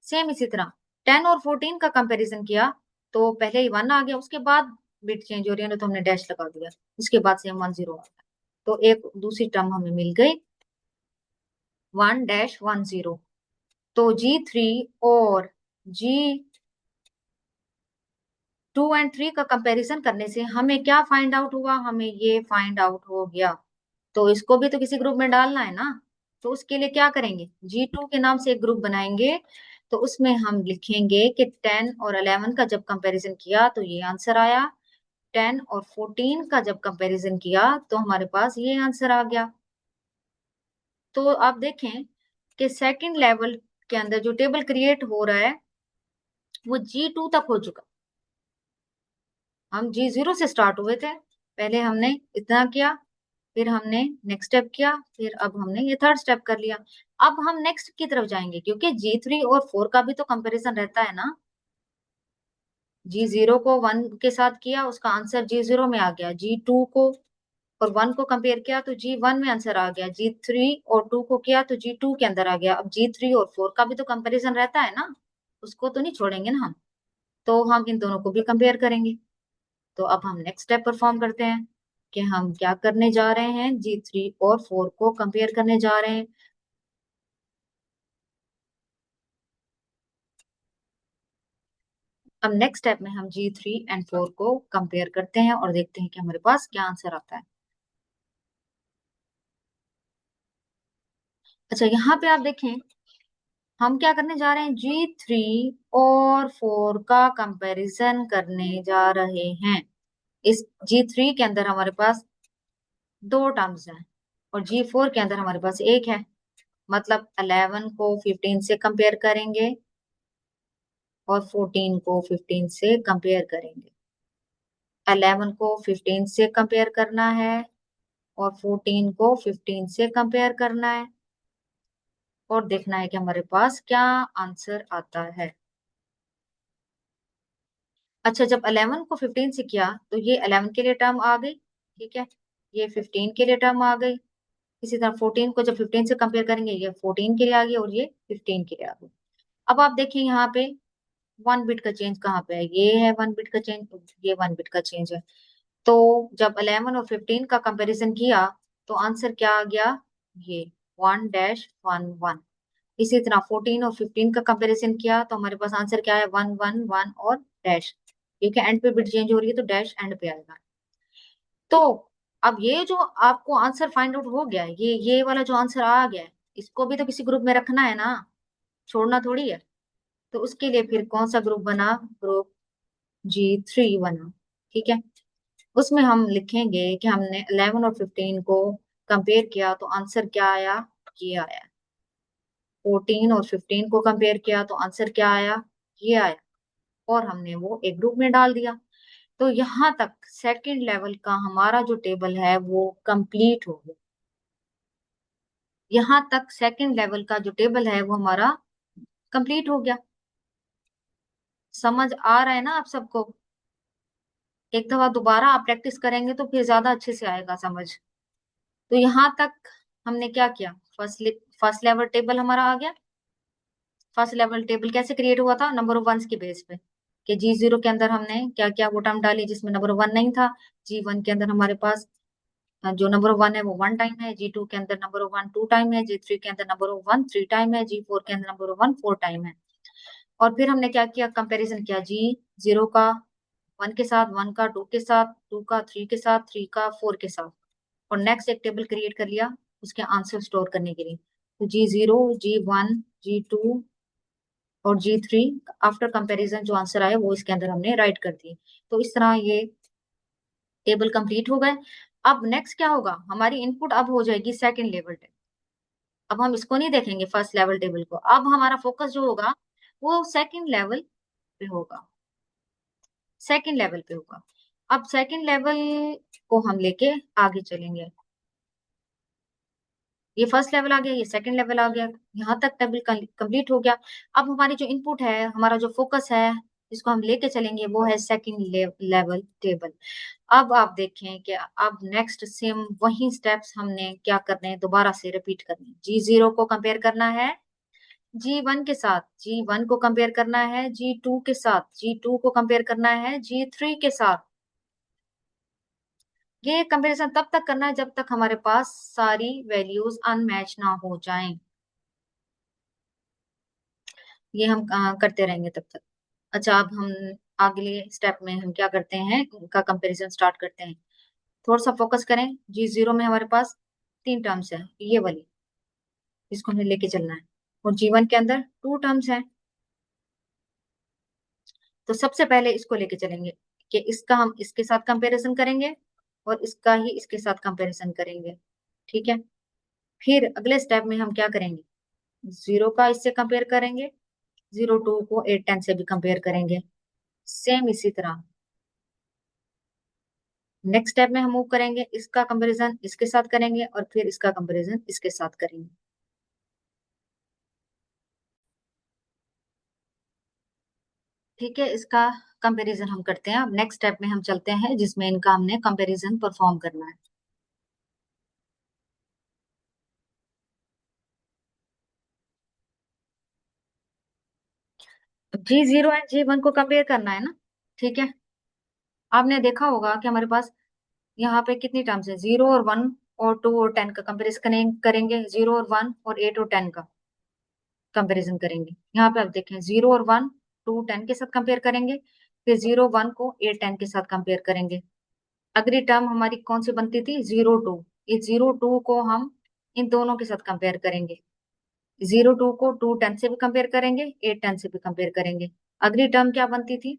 सेम इसी तरह 10 और 14 का कंपैरिजन किया तो पहले ही 1 आ गया, उसके बाद बिट चेंज हो रही है ना तो हमने डैश लगा दिया, उसके बाद से हम 1 0 आ गया, तो एक दूसरी टर्म हमें मिल गई 1 - 1 0। तो G3 और G2 एंड 3 का कंपैरिजन करने से हमें क्या फाइंड आउट हुआ, हमें ये फाइंड आउट हो गया। तो इसको भी तो किसी ग्रुप में डालना है ना, तो उसके लिए क्या करेंगे, G2 के नाम से एक ग्रुप बनाएंगे, तो उसमें हम लिखेंगे कि 10 और 11 का जब कंपैरिजन किया तो ये आंसर आया, 10 और 14 का जब कंपैरिजन किया तो हमारे पास ये आंसर आ गया। तो आप देखें कि सेकंड लेवल के अंदर जो टेबल क्रिएट हो रहा है वो G2 तक हो चुका। हम G0 से स्टार्ट हुए थे, पहले हमने इतना किया, फिर हमने नेक्स्ट स्टेप किया, फिर अब हमने ये थर्ड स्टेप कर लिया। अब हम नेक्स्ट की तरफ जाएंगे क्योंकि G3 और 4 का भी तो कंपैरिजन रहता है ना। G0 को 1 के साथ किया, उसका आंसर G0 में आ गया, G2 को और 1 को कंपेयर किया तो G1 में आंसर आ गया, G3 और 2 को किया तो G2 के अंदर आ गया। अब G3 और 4 का भी तो कंपैरिजन रहता है ना, उसको तो नहीं छोड़ेंगे ना हम, तो हम इन दोनों को भी कंपेयर करेंगे। तो अब हम नेक्स्ट स्टेप परफॉर्म करते हैं कि हम क्या करने जा रहे हैं, G3 और 4 को कंपेयर करने जा रहे हैं। अब नेक्स्ट स्टेप में हम G3 एंड 4 को कंपेयर करते हैं और देखते हैं कि हमारे पास क्या आंसर आता है। अच्छा यहाँ पे आप देखें हम क्या करने जा रहे हैं, G3 और 4 का कंपैरिजन करने जा रहे हैं। इस G3 के अंदर हमारे पास दो टर्म्स हैं और G4 के अंदर हमारे पास एक है, मतलब 11 को 15 से कंपेयर करेंगे और 14 को 15 से कंपेयर करेंगे। 11 को 15 से कंपेयर करना है और 14 को 15 से कंपेयर करना है। और देखना है कि हमारे पास क्या आंसर आता है। अच्छा, जब 11 को 15 से किया तो ये 11 के लिए टर्म आ गई, ठीक है, ये 15 के लिए टर्म आ गई। इसी तरह 14 को जब 15 से कंपेयर करेंगे, ये 14 के लिए आ गई और ये 15 के लिए आ गई। अब आप देखिए यहाँ पे 1 बिट का चेंज कहाँ पे है, ये है 1 बिट का चेंज, ये 1 बिट का चेंज है। तो जब 11 और 15 का कंपैरिजन किया तो आंसर क्या आ गया, ये 1-1-1। इसी तरह 14 और 15 का कंपैरिजन किया तो हमारे पास आंसर क्या है, 1-1-1 और डैश, क्योंकि एंड पे बिट चेंज हो रही है तो डैश एंड पे आएगा। तो अब ये जो आपको आंसर फाइंड आउट हो गया है, ये वाला जो आंसर आ गया है, इसको भी तो किसी ग्रुप में रखना है ना, छोड़ना थोड़ी है। तो उसके लिए फिर कौन सा ग्रुप बना, ग्रुप G3 बना, ठीक है। उसमें हम लिखेंगे कि हमने 11 और 15 को कंपेयर किया तो आंसर क्या आया, ये आया। 14 और 15 को कंपेयर किया तो आंसर क्या आया, ये आया। और हमने वो एक ग्रुप में डाल दिया। तो यहाँ तक सेकंड लेवल का हमारा जो टेबल है वो कंप्लीट हो गया। यहाँ तक सेकंड लेवल का जो टेबल है वो हमारा कंप्लीट हो गया। समझ आ रहा है ना आप सबको? एक दफा दोबारा आप प्रैक्टिस करेंगे तो फिर ज्यादा अच्छे से आएगा समझ। तो यहाँ तक हमने क्या किया, फर्स्ट लेवल टेबल हमारा आ गया। फर्स्ट लेवल टेबल कैसे क्रिएट हुआ था, नंबर ऑफ वंस की बेस पे, कि G0 के अंदर हमने क्या क्या वो टर्म डाली जिसमें नंबर ऑफ वन नहीं था। G1 के अंदर हमारे पास जो नंबर ऑफ वन है वो 1 टाइम है, G2 के अंदर नंबर ऑफ वन 2 टाइम है, G3 के अंदर नंबर ऑफ वन 3 टाइम है, G4 के अंदर नंबर ऑफ वन 4 टाइम है। और फिर हमने क्या किया, कंपैरिजन किया G0 का 1 के साथ, 1 का 2 के साथ, 2 का 3 के साथ, 3 का 4 के साथ। और नेक्स्ट एक टेबल क्रिएट कर लिया उसके आंसर स्टोर करने के लिए। तो G0, G1, G2 और G3 आफ्टर कंपैरिजन जो आंसर आया वो इसके अंदर हमने राइट कर दिए। तो इस तरह ये टेबल कंप्लीट हो गए। अब नेक्स्ट क्या होगा, हमारी इनपुट अब हो जाएगी सेकंड लेवल टेबल। अब हम इसको नहीं देखेंगे फर्स्ट लेवल टेबल को, अब हमारा फोकस जो होगा वो सेकंड लेवल पे होगा, सेकंड लेवल पे होगा। अब सेकंड लेवल को हम लेके आगे चलेंगे। ये फर्स्ट लेवल आ गया, ये सेकंड लेवल आ गया, यहाँ तक टेबल कंप्लीट हो गया। अब हमारी जो इनपुट है, हमारा जो फोकस है, जिसको हम लेके चलेंगे वो है सेकंड लेवल टेबल। अब आप देखें कि अब नेक्स्ट सेम वही स्टेप्स हमने क्या करने हैं, दोबारा से रिपीट करने हैं। G0 को कंपेयर करना है G1 के साथ, G1 को कंपेयर करना है G2 के साथ, G2 को कंपेयर करना है G3 के साथ। ये कंपैरिजन तब तक करना है जब तक हमारे पास सारी वैल्यूज अनमैच ना हो जाएं। ये हम करते रहेंगे तब तक। अच्छा, अब हम अगले स्टेप में हम क्या करते हैं, इनका कंपैरिजन स्टार्ट करते हैं। थोड़ा सा फोकस करें। G0 में हमारे पास 3 टर्म्स है, ये वाली, इसको हमें लेके चलना है। और G1 के अंदर 2 टर्म्स है। तो सबसे पहले इसको लेके चलेंगे कि इसका हम इसके साथ कंपैरिजन करेंगे और इसका ही इसके साथ कंपैरिजन करेंगे, ठीक है। फिर अगले स्टेप में हम क्या करेंगे, 0 का इससे कंपेयर करेंगे, 0-2 को 8-10 से भी कंपेयर करेंगे। सेम इसी तरह नेक्स्ट स्टेप में हम मूव करेंगे, इसका कंपैरिजन इसके साथ करेंगे और फिर इसका कंपैरिजन इसके साथ करेंगे। ठीक है, इसका कंपैरिजन हम करते हैं। अब नेक्स्ट स्टेप में हम चलते हैं जिसमें इनका हमने कंपैरिजन परफॉर्म करना है। G0 एंड G1 को कंपेयर करना है ना, ठीक है। आपने देखा होगा कि हमारे पास यहाँ पे कितनी टर्म्स है, 0 और 1 और 2 और 10 का कंपेरिजन करेंगे, 0 और 1 और 8 और 10 का कंपैरिजन करेंगे। यहाँ पे आप देखें, 0 और 1 2-10 के साथ कंपेयर करेंगे, फिर 0-1 को 8-10 के साथ कंपेयर करेंगे। अगली टर्म हमारी कौन सी बनती थी, 0-2। इस 0-2 को हम इन दोनों के साथ कंपेयर करेंगे। 0-2 को 2-10 से भी कंपेयर करेंगे, 8-10 से भी कंपेयर करेंगे। अगली टर्म क्या बनती थी,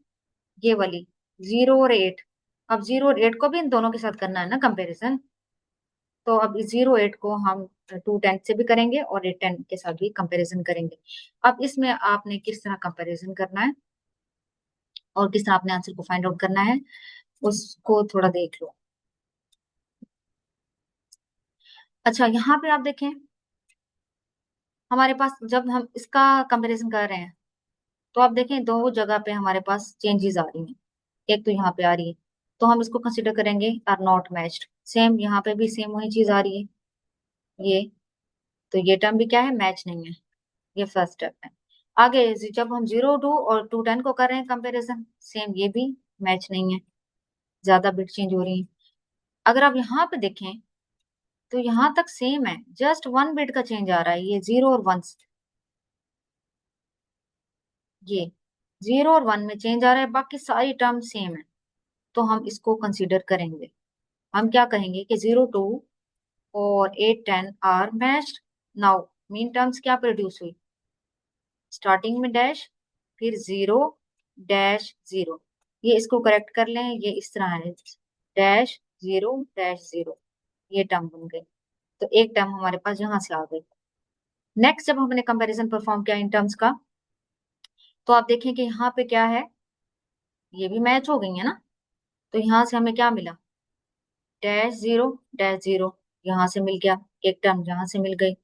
ये वाली, 0 और 8। अब 0 और 8 को भी इन दोनों के साथ करना है ना कंपेरिजन। तो अब 0-8 को हम 2-10 से भी करेंगे और 8-10 के साथ भी कंपैरिजन करेंगे। अब इसमें आपने किस तरह कंपैरिजन करना है और किस तरह आपने आंसर को फाइंड आउट करना है, उसको थोड़ा देख लो। अच्छा, यहाँ पे आप देखें, हमारे पास जब हम इसका कंपैरिजन कर रहे हैं तो आप देखें दो जगह पे हमारे पास चेंजेस आ रही हैं। एक तो यहाँ पे आ रही है, तो हम इसको कंसिडर करेंगे आर नॉट मैच्ड। सेम यहाँ पे भी सेम वही चीज आ रही है, ये। तो ये टर्म भी क्या है, मैच नहीं है। ये फर्स्ट स्टेप है। आगे जब हम 0 2 और 2 10 को कर रहे हैं कंपैरिजन, सेम ये भी मैच नहीं है, ज्यादा बिट चेंज हो रही है। अगर आप यहाँ पे देखें तो यहाँ तक सेम है, जस्ट 1 बिट का चेंज आ रहा है, ये 0 और 1। ये 0 और 1 में चेंज आ रहा है, बाकी सारी टर्म सेम है। तो हम इसको कंसीडर करेंगे। हम क्या कहेंगे कि 0 2 और 8 10 are matched. Now min terms क्या प्रोड्यूस हुई, स्टार्टिंग में डैश, फिर 0 डैश 0। ये इसको करेक्ट कर लें, ये इस तरह है, डैश 0 डैश 0। ये टर्म बन गई। तो एक टर्म हमारे पास यहाँ से आ गई। नेक्स्ट जब हमने कंपैरिजन परफॉर्म किया इन टर्म्स का, तो आप देखें कि यहाँ पे क्या है, ये भी मैच हो गई है ना। तो यहाँ से हमें क्या मिला, डैश 0 डैश 0, यहाँ से मिल गया, एक टर्म यहाँ से मिल गई।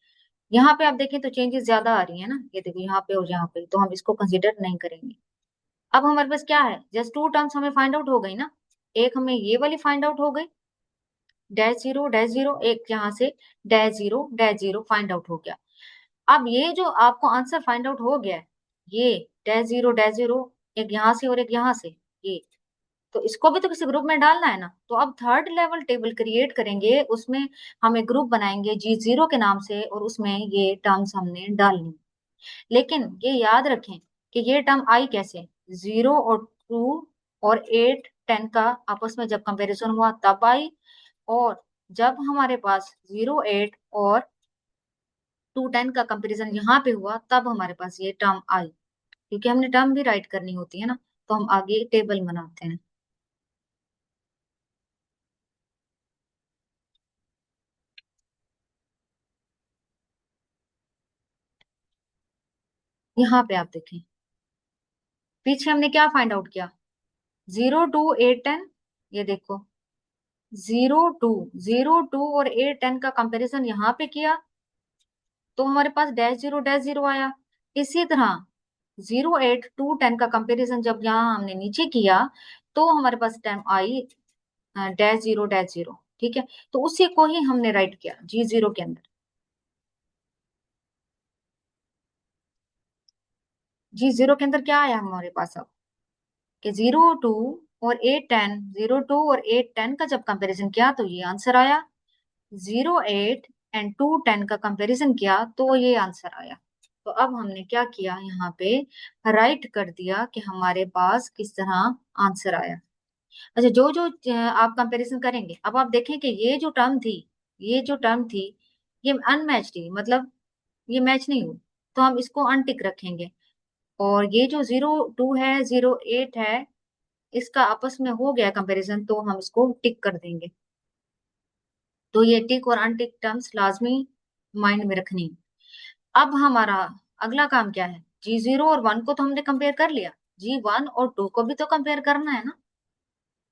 यहाँ पे आप देखें तो चेंजेस ज्यादा आ रही है ना, ये देखो यहाँ पे और यहाँ पे, तो हम इसको कंसीडर नहीं करेंगे। अब हमारे पास क्या है, जस्ट 2 टर्म्स हमें फाइंड आउट हो गई ना। एक हमें ये वाली फाइंड आउट हो गई, डैश 0 डैश 0, एक यहाँ से डैश 0 डैश 0 फाइंड आउट हो गया। अब ये जो आपको आंसर फाइंड आउट हो गया है, ये डैश 0 डैश 0, एक यहाँ से और एक यहाँ से, ये, तो इसको भी तो किसी ग्रुप में डालना है ना। तो अब थर्ड लेवल टेबल क्रिएट करेंगे, उसमें हम एक ग्रुप बनाएंगे G0 के नाम से, और उसमें ये टर्म्स हमने डालनी। लेकिन ये याद रखें कि ये टर्म आई कैसे, 0 और 2 और 8 10 का आपस में जब कंपैरिजन हुआ तब आई। और जब हमारे पास 0 8 और 2 10 का कंपैरिजन यहाँ पे हुआ तब हमारे पास ये टर्म आई। क्योंकि हमने टर्म भी राइट करनी होती है ना, तो हम आगे टेबल बनाते हैं। यहाँ पे आप देखें, पीछे हमने क्या फाइंड आउट किया, 0 2 8 10। ये देखो, 0 2 और 8 10 का कंपैरिजन यहाँ पे किया तो हमारे पास डैश 0 डैश 0 आया। इसी तरह 0 8 2 10 का कंपैरिजन जब यहाँ हमने नीचे किया तो हमारे पास टाइम आई डैश 0 डैश 0। ठीक है, तो उसी को ही हमने राइट किया G0 के अंदर। G0 के अंदर क्या आया हमारे पास अब, कि 0 2 और 8 10 का जब कंपैरिजन किया तो ये आंसर आया। 0 8 और 2 10 का कंपैरिजन किया तो ये आंसर आया। तो अब हमने क्या किया, यहाँ पे राइट कर दिया कि हमारे पास किस तरह आंसर आया। अच्छा, जो जो आप कंपैरिजन करेंगे, अब आप देखें कि ये जो टर्म थी ये अनमैच थी, मतलब ये मैच नहीं हुई, तो हम इसको अनटिक रखेंगे। और ये जो 0 2 है, 0 8 है, इसका आपस में हो गया कंपैरिजन तो हम इसको टिक कर देंगे। तो ये टिक और अनटिक टर्म्स लाजमी माइंड में रखनी है। अब हमारा अगला काम क्या है, G0 और 1 को तो हमने कंपेयर कर लिया, G1 और 2 को भी तो कंपेयर करना है ना।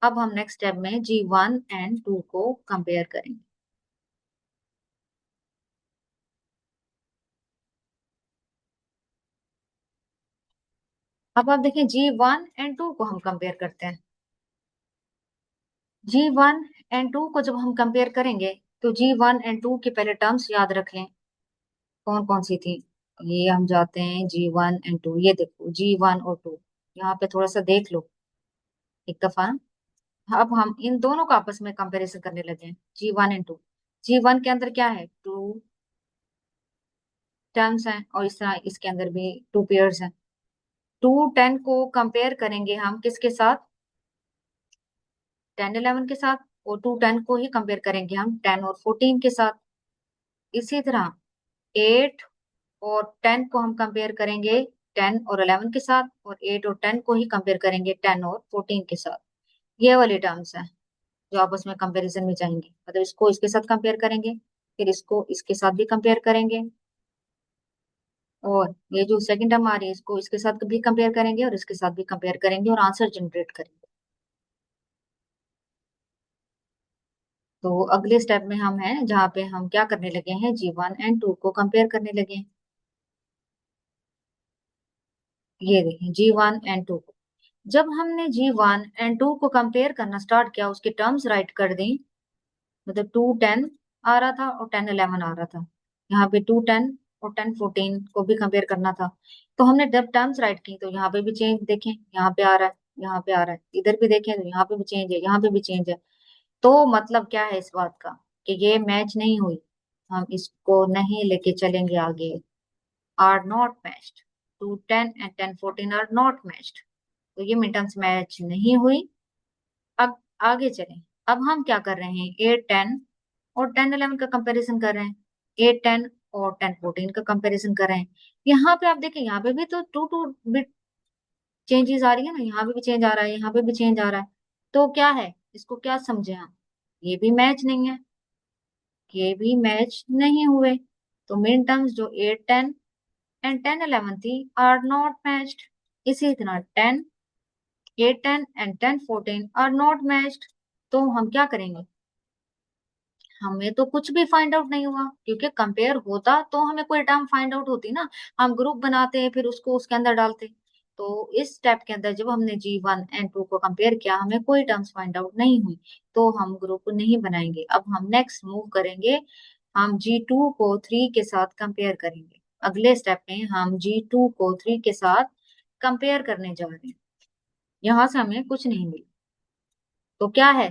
अब हम नेक्स्ट स्टेप में G1 और 2 को कंपेयर करेंगे। अब आप देखें G1 और 2 को हम कंपेयर करते हैं। G1 और 2 को जब हम कंपेयर करेंगे तो G1 और 2 के पहले टर्म्स याद रख लें, कौन कौन सी थी। ये हम जाते हैं G1 और 2, ये देखो G1 और 2, यहाँ पे थोड़ा सा देख लो एक दफा। अब हम इन दोनों का आपस में कंपैरिजन करने लगे हैं, G1 और 2। G1 के अंदर क्या है, 2 टर्म्स हैं, और इस तरह इसके अंदर भी 2 पेयर्स हैं। 2 10 को कंपेयर करेंगे हम किसके साथ, 10 11 के साथ। और 2 10 को ही कंपेयर करेंगे हम 10 और 14 के साथ। इसी तरह 8 और 10 को हम कंपेयर करेंगे 10 और 11 के साथ। और 8 और 10 को ही कंपेयर करेंगे 10 और 14 के साथ। ये वाले टर्म्स हैं जो आपस में कंपैरिजन में जाएंगे, मतलब इसको इसके साथ कंपेयर करेंगे, फिर इसको इसके साथ भी कंपेयर करेंगे, और ये जो सेकंड टर्म आ रही है इसको इसके साथ भी कंपेयर करेंगे और इसके साथ भी कंपेयर करेंगे और आंसर जनरेट करेंगे। तो अगले स्टेप में हम हैं जहाँ पे हम क्या करने लगे हैं, G1 और 2 को कंपेयर करने लगे हैं। ये देखिए G1 and 2 को, जब हमने G1 and 2 को कंपेयर करना स्टार्ट किया, उसके टर्म्स राइट कर दी, मतलब 2 10 आ रहा था और 10 11 आ रहा था। यहाँ पे 2 10 और 10 14 को भी कंपेयर करना था। तो हमने जब टर्म्स राइट की तो यहाँ पे भी चेंज देखें, यहाँ पे आ रहा है, यहाँ पे आ रहा है, इधर भी देखें तो यहाँ पे भी चेंज है, यहाँ पे भी चेंज है। तो मतलब क्या है इस बात का कि ये मैच नहीं हुई, हम इसको नहीं लेके चलेंगे आगे। Are not matched, 2 10 and 10 14 are not matched. तो ये मिड टर्म्स मैच नहीं हुई। अब आगे चलें। अब हम क्या कर रहे हैं, 8 10 और 10 11 का कंपैरिजन कर रहे हैं, 8 10 और 10 14 का कंपैरिजन कर रहे हैं। यहाँ पे आप देखें, यहाँ पे भी तो टू टू बिट चेंजेस आ रही है ना, यहाँ पे भी चेंज आ रहा है, यहाँ पे भी चेंज आ रहा है। तो क्या है, इसको क्या समझे हम, ये भी मैच नहीं है, ये भी मैच नहीं हुए। तो मिड टर्म्स जो 8 10 and 10 11 थी आर नॉट मैच्ड। इसी तरह 10 8 10 and 10 14 आर नॉट मैच्ड। तो हम क्या करेंगे, हमें तो कुछ भी फाइंड आउट नहीं हुआ, क्योंकि कंपेयर होता तो हमें कोई टर्म फाइंड आउट होती ना। हम ग्रुप बनाते हैं, फिर उसको उसके अंदर डालते। तो इस स्टेप के अंदर जब हमने G1 and 2 को कंपेयर किया, हमें कोई टर्म्स फाइंड आउट नहीं हुई, तो हम ग्रुप नहीं बनाएंगे। अब हम नेक्स्ट मूव करेंगे, हम G2 को 3 के साथ कंपेयर करेंगे। अगले स्टेप में हम G2 को 3 के साथ कंपेयर करने जा रहे हैं। यहां से हमें कुछ नहीं मिला, तो क्या है,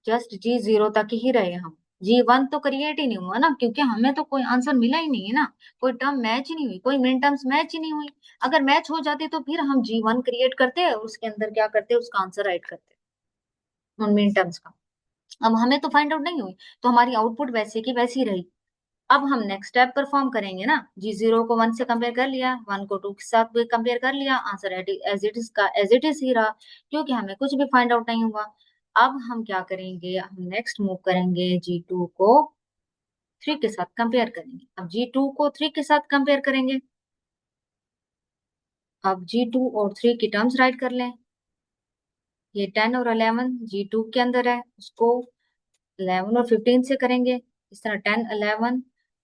जस्ट G0 तक ही रहे हम। G1 तो क्रिएट ही नहीं हुआ ना, क्योंकि हमें तो कोई आंसर मिला ही नहीं है ना, कोई टर्म मैच ही नहीं हुई, कोई मिन टर्म्स मैच ही नहीं हुई। अगर मैच हो जाती तो फिर हम G1 क्रिएट करते और उसके अंदर क्या करते, उसका आंसर राइट करते उन मिन टर्म्स का। अब हमें तो फाइंड आउट नहीं हुई, तो हमारी आउटपुट वैसे की वैसी रही। अब हम नेक्स्ट स्टेप परफॉर्म करेंगे ना, G0 को 1 से कंपेयर कर लिया, 1 को 2 के साथ भी कंपेयर कर लिया, आंसर एज इट इज का एज इट इज ही रहा, क्योंकि हमें कुछ भी फाइंड आउट नहीं हुआ। अब हम क्या करेंगे, हम नेक्स्ट मूव करेंगे, G2 को 3 के साथ कंपेयर करेंगे। अब G2 को 3 के साथ कंपेयर करेंगे। अब G2 और 3 की टर्म्स राइट कर लें। ये 10 और 11 G2 के अंदर है, उसको 11 और 15 से करेंगे। इस तरह 10 11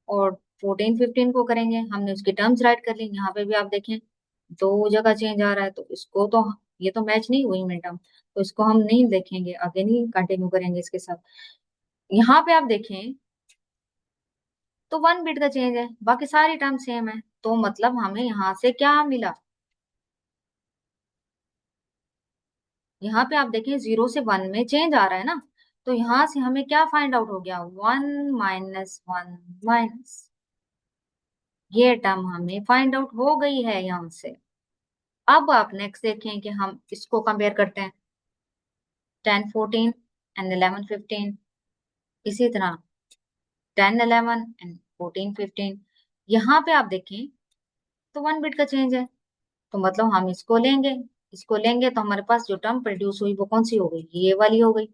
और 14 15 को करेंगे। हमने उसकी टर्म्स राइट कर ली। यहाँ पे भी आप देखें, दो जगह चेंज आ रहा है, तो इसको तो, ये तो मैच नहीं हुई मिड टर्म, तो इसको हम नहीं देखेंगे, आगे नहीं कंटिन्यू करेंगे इसके साथ। यहाँ पे आप देखें तो 1 बिट का चेंज है, बाकी सारी टर्म सेम है। तो मतलब हमें यहाँ से क्या मिला, यहाँ पे आप देखें 0 से 1 में चेंज आ रहा है ना, तो यहाँ से हमें क्या फाइंड आउट हो गया, 1 - 1 माइनस, ये टर्म हमें फाइंड आउट हो गई है यहाँ से। अब आप नेक्स्ट देखें कि हम इसको कंपेयर करते हैं, 10 14 and 11 15, इसी तरह 10 11 and 14 15। यहाँ पे आप देखें तो 1 बिट का चेंज है, तो मतलब हम इसको लेंगे। इसको लेंगे तो हमारे पास जो टर्म प्रोड्यूस हुई वो कौन सी हो गई, ये वाली हो गई।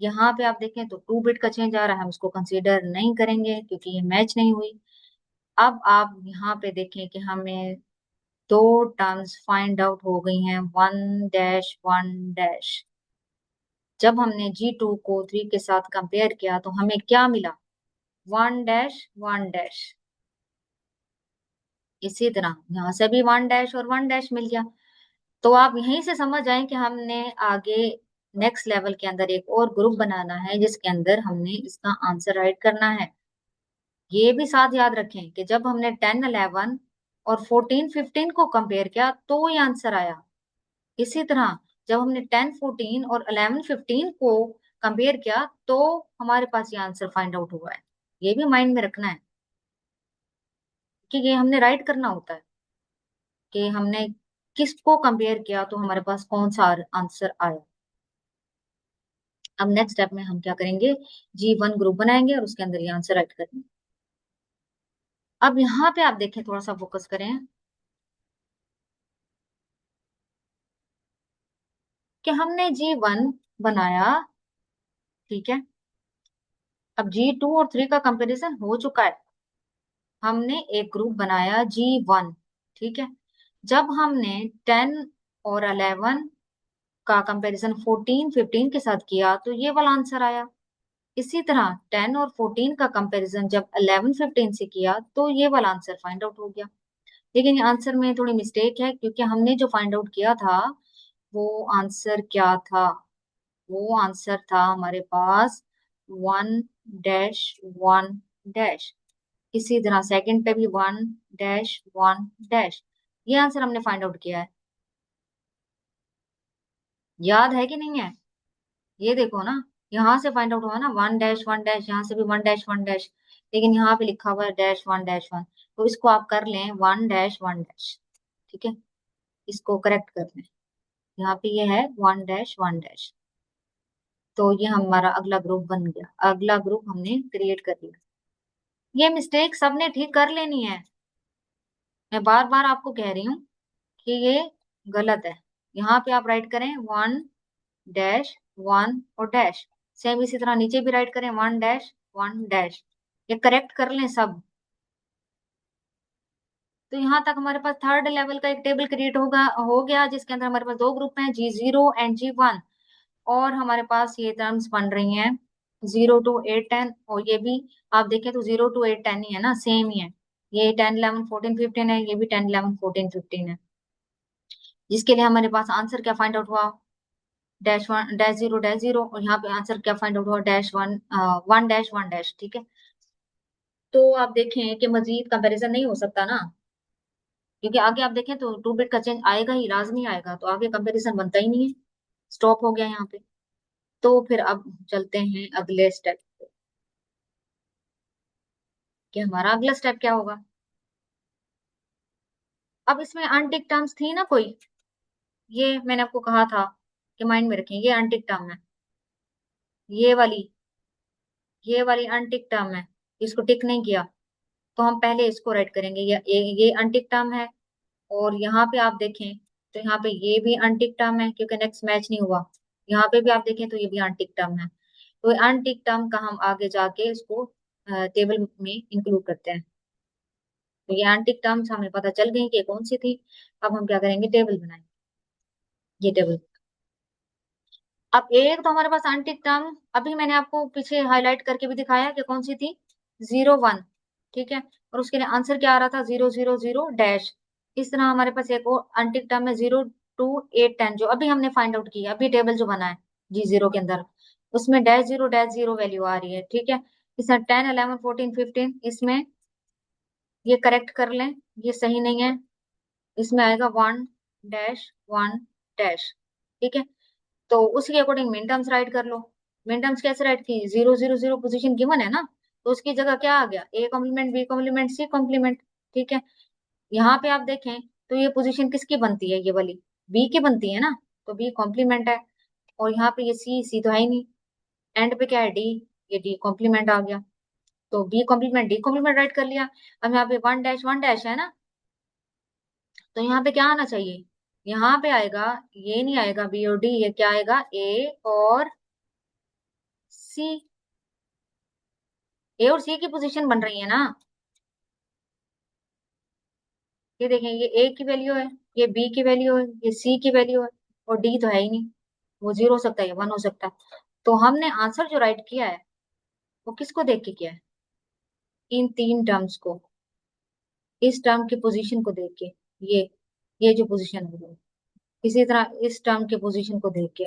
यहाँ पे आप देखें तो 2 बिट का चेंज आ रहा है, हम इसको कंसीडर नहीं करेंगे क्योंकि ये मैच नहीं हुई। अब आप यहाँ पे देखें कि हमें दो टर्म्स फाइंड आउट हो गई हैं, 1 - 1 जब हमने G2 को 3 के साथ कंपेयर किया तो हमें क्या मिला, 1 - 1। इसी तरह यहाँ से भी 1 - और 1 मिल गया। तो आप यहीं से समझ आए कि हमने आगे नेक्स्ट लेवल के अंदर एक और ग्रुप बनाना है, जिसके अंदर हमने इसका आंसर राइट करना है। ये भी साथ याद रखें कि जब हमने 10 11 और 14 15 को कंपेयर किया तो ये आंसर आया। इसी तरह जब हमने 10 14 और 11 15 को कंपेयर किया तो हमारे पास ये आंसर फाइंड आउट हुआ है। ये भी माइंड में रखना है कि ये हमने राइट करना होता है कि हमने किसको कंपेयर किया तो हमारे पास कौन सा आंसर आया। अब नेक्स्ट स्टेप में हम क्या करेंगे, G1 ग्रुप बनाएंगे और उसके अंदर ये आंसर राइट करेंगे। अब यहाँ पे आप देखें, थोड़ा सा फोकस करें कि हमने G1 बनाया, ठीक है। अब G2 और 3 का कंपैरिजन हो चुका है, हमने एक ग्रुप बनाया G1, ठीक है। जब हमने 10 और 11 का कंपैरिजन 14 15 के साथ किया तो ये वाला आंसर आया। इसी तरह 10 और 14 का कंपैरिजन जब 11 15 से किया तो ये वाला आंसर फाइंड आउट हो गया। लेकिन ये आंसर में थोड़ी मिस्टेक है, क्योंकि हमने जो फाइंड आउट किया था वो आंसर क्या था, वो आंसर था हमारे पास 1-1। इसी तरह सेकंड पे भी 1-1। ये आंसर हमने फाइंड आउट किया है। याद है कि नहीं है? ये देखो ना, यहाँ से फाइंड आउट हुआ ना 1-1, यहाँ से भी 1-1। लेकिन यहाँ पे लिखा हुआ है -1-1, तो इसको आप कर लें 1-1। ठीक है, इसको करेक्ट कर लें। यहाँ पे ये है 1-1। तो ये हमारा अगला ग्रुप बन गया, अगला ग्रुप हमने क्रिएट कर लिया। ये मिस्टेक सबने ठीक कर लेनी है, मैं बार बार आपको कह रही हूँ कि ये गलत है। यहाँ पे आप राइट करें 1-1 और डैश। सेम इसी तरह नीचे भी राइट करें 1-1। ये करेक्ट कर लें सब। तो यहाँ तक हमारे पास थर्ड लेवल का एक टेबल क्रिएट हो गया, जिसके अंदर हमारे पास दो ग्रुप हैं, G0 एंड G1। और हमारे पास ये टर्म्स बन रही हैं 0 to 8-10। और ये भी आप देखें तो 0 to 8-10 ही है ना, सेम ही है। ये 10-11-14-15 है, ये भी 10-11-14-15 है। जिसके लिए हमारे पास आंसर क्या फाइंड आउट हुआ, -1-0। और यहाँ पे आंसर क्या फाइंड आउट हुआ, -1। ठीक है। तो आप देखें कि मजीद कंपैरिजन नहीं हो सकता ना, क्योंकि आगे आप देखें तो 2 बिट का चेंज आएगा ही, लाजमी आएगा, तो आगे कंपैरिजन बनता ही नहीं है। स्टॉप हो गया यहाँ पे। तो फिर अब चलते हैं अगले स्टेप पे, कि हमारा अगला स्टेप क्या होगा। अब इसमें अनटिक टर्म्स थी ना कोई, ये मैंने आपको कहा था कि माइंड में रखें, ये अनटिक टर्म है, ये वाली, ये वाली अनटिक टर्म है। इसको टिक नहीं किया तो हम पहले इसको राइट करेंगे, ये अनटिक टर्म है। और यहाँ पे आप देखें तो यहाँ पे ये भी अनटिक टर्म है, क्योंकि नेक्स्ट मैच नहीं हुआ। यहाँ पे भी आप देखें तो ये भी अनटिक टर्म है। तो अनटिक टर्म का हम आगे जाके इसको टेबल में इंक्लूड करते हैं। तो ये अनटिक टर्म्स हमें पता चल गई कि कौन सी थी। अब हम क्या करेंगे, टेबल बनाएंगे, ये टेबल। अब एक तो हमारे पास अनटिक टर्म अभी मैंने आपको पीछे हाईलाइट करके भी दिखाया कि कौन सी थी, 0-1। ठीक है, और उसके लिए आंसर क्या आ रहा था, 0-0-0। इस तरह हमारे पास एक और अनटिक टर्म है 0 to 8-10, जो अभी हमने फाइंड आउट किया, अभी टेबल जो बना है G0 के अंदर, उसमें -0 वैल्यू आ रही है। ठीक है, इसमें 10-11-14-15, इसमें ये करेक्ट कर लें, ये सही नहीं है। इसमें आएगा 1-1। ठीक है, तो उसी के अकॉर्डिंग मिन टर्म्स राइट कर लो। मिन टर्म्स कैसे राइट की, 0-0-0 पोजीशन गिवन है ना, तो उसकी जगह क्या आ गया, A complement, B complement, C complement. ठीक है, यहाँ पे आप देखें तो ये पोजीशन किसकी बनती है, ये वाली B की बनती है ना, तो B कॉम्प्लीमेंट है। और यहाँ पे ये C तो है ही नहीं। एंड पे क्या है, D, ये D कॉम्प्लीमेंट आ गया, तो B complement D complement write कर लिया। अब यहाँ पे 1-1 है ना, तो यहाँ पे क्या आना चाहिए, यहाँ पे आएगा, ये नहीं आएगा B और D, ये क्या आएगा, A और C। ए और सी की पोजीशन बन रही है ना, ये देखें, ये ए की वैल्यू है, ये बी की वैल्यू है, ये सी की वैल्यू है, और डी तो है ही नहीं। वो 0 हो सकता है या 1 हो सकता है। तो हमने आंसर जो राइट किया है वो किसको देख के किया है, इन तीन टर्म्स को, इस टर्म की पोजीशन को देख के, ये ये जो पोजीशन है वो। इसी तरह इस टर्म के पोजीशन को देख के।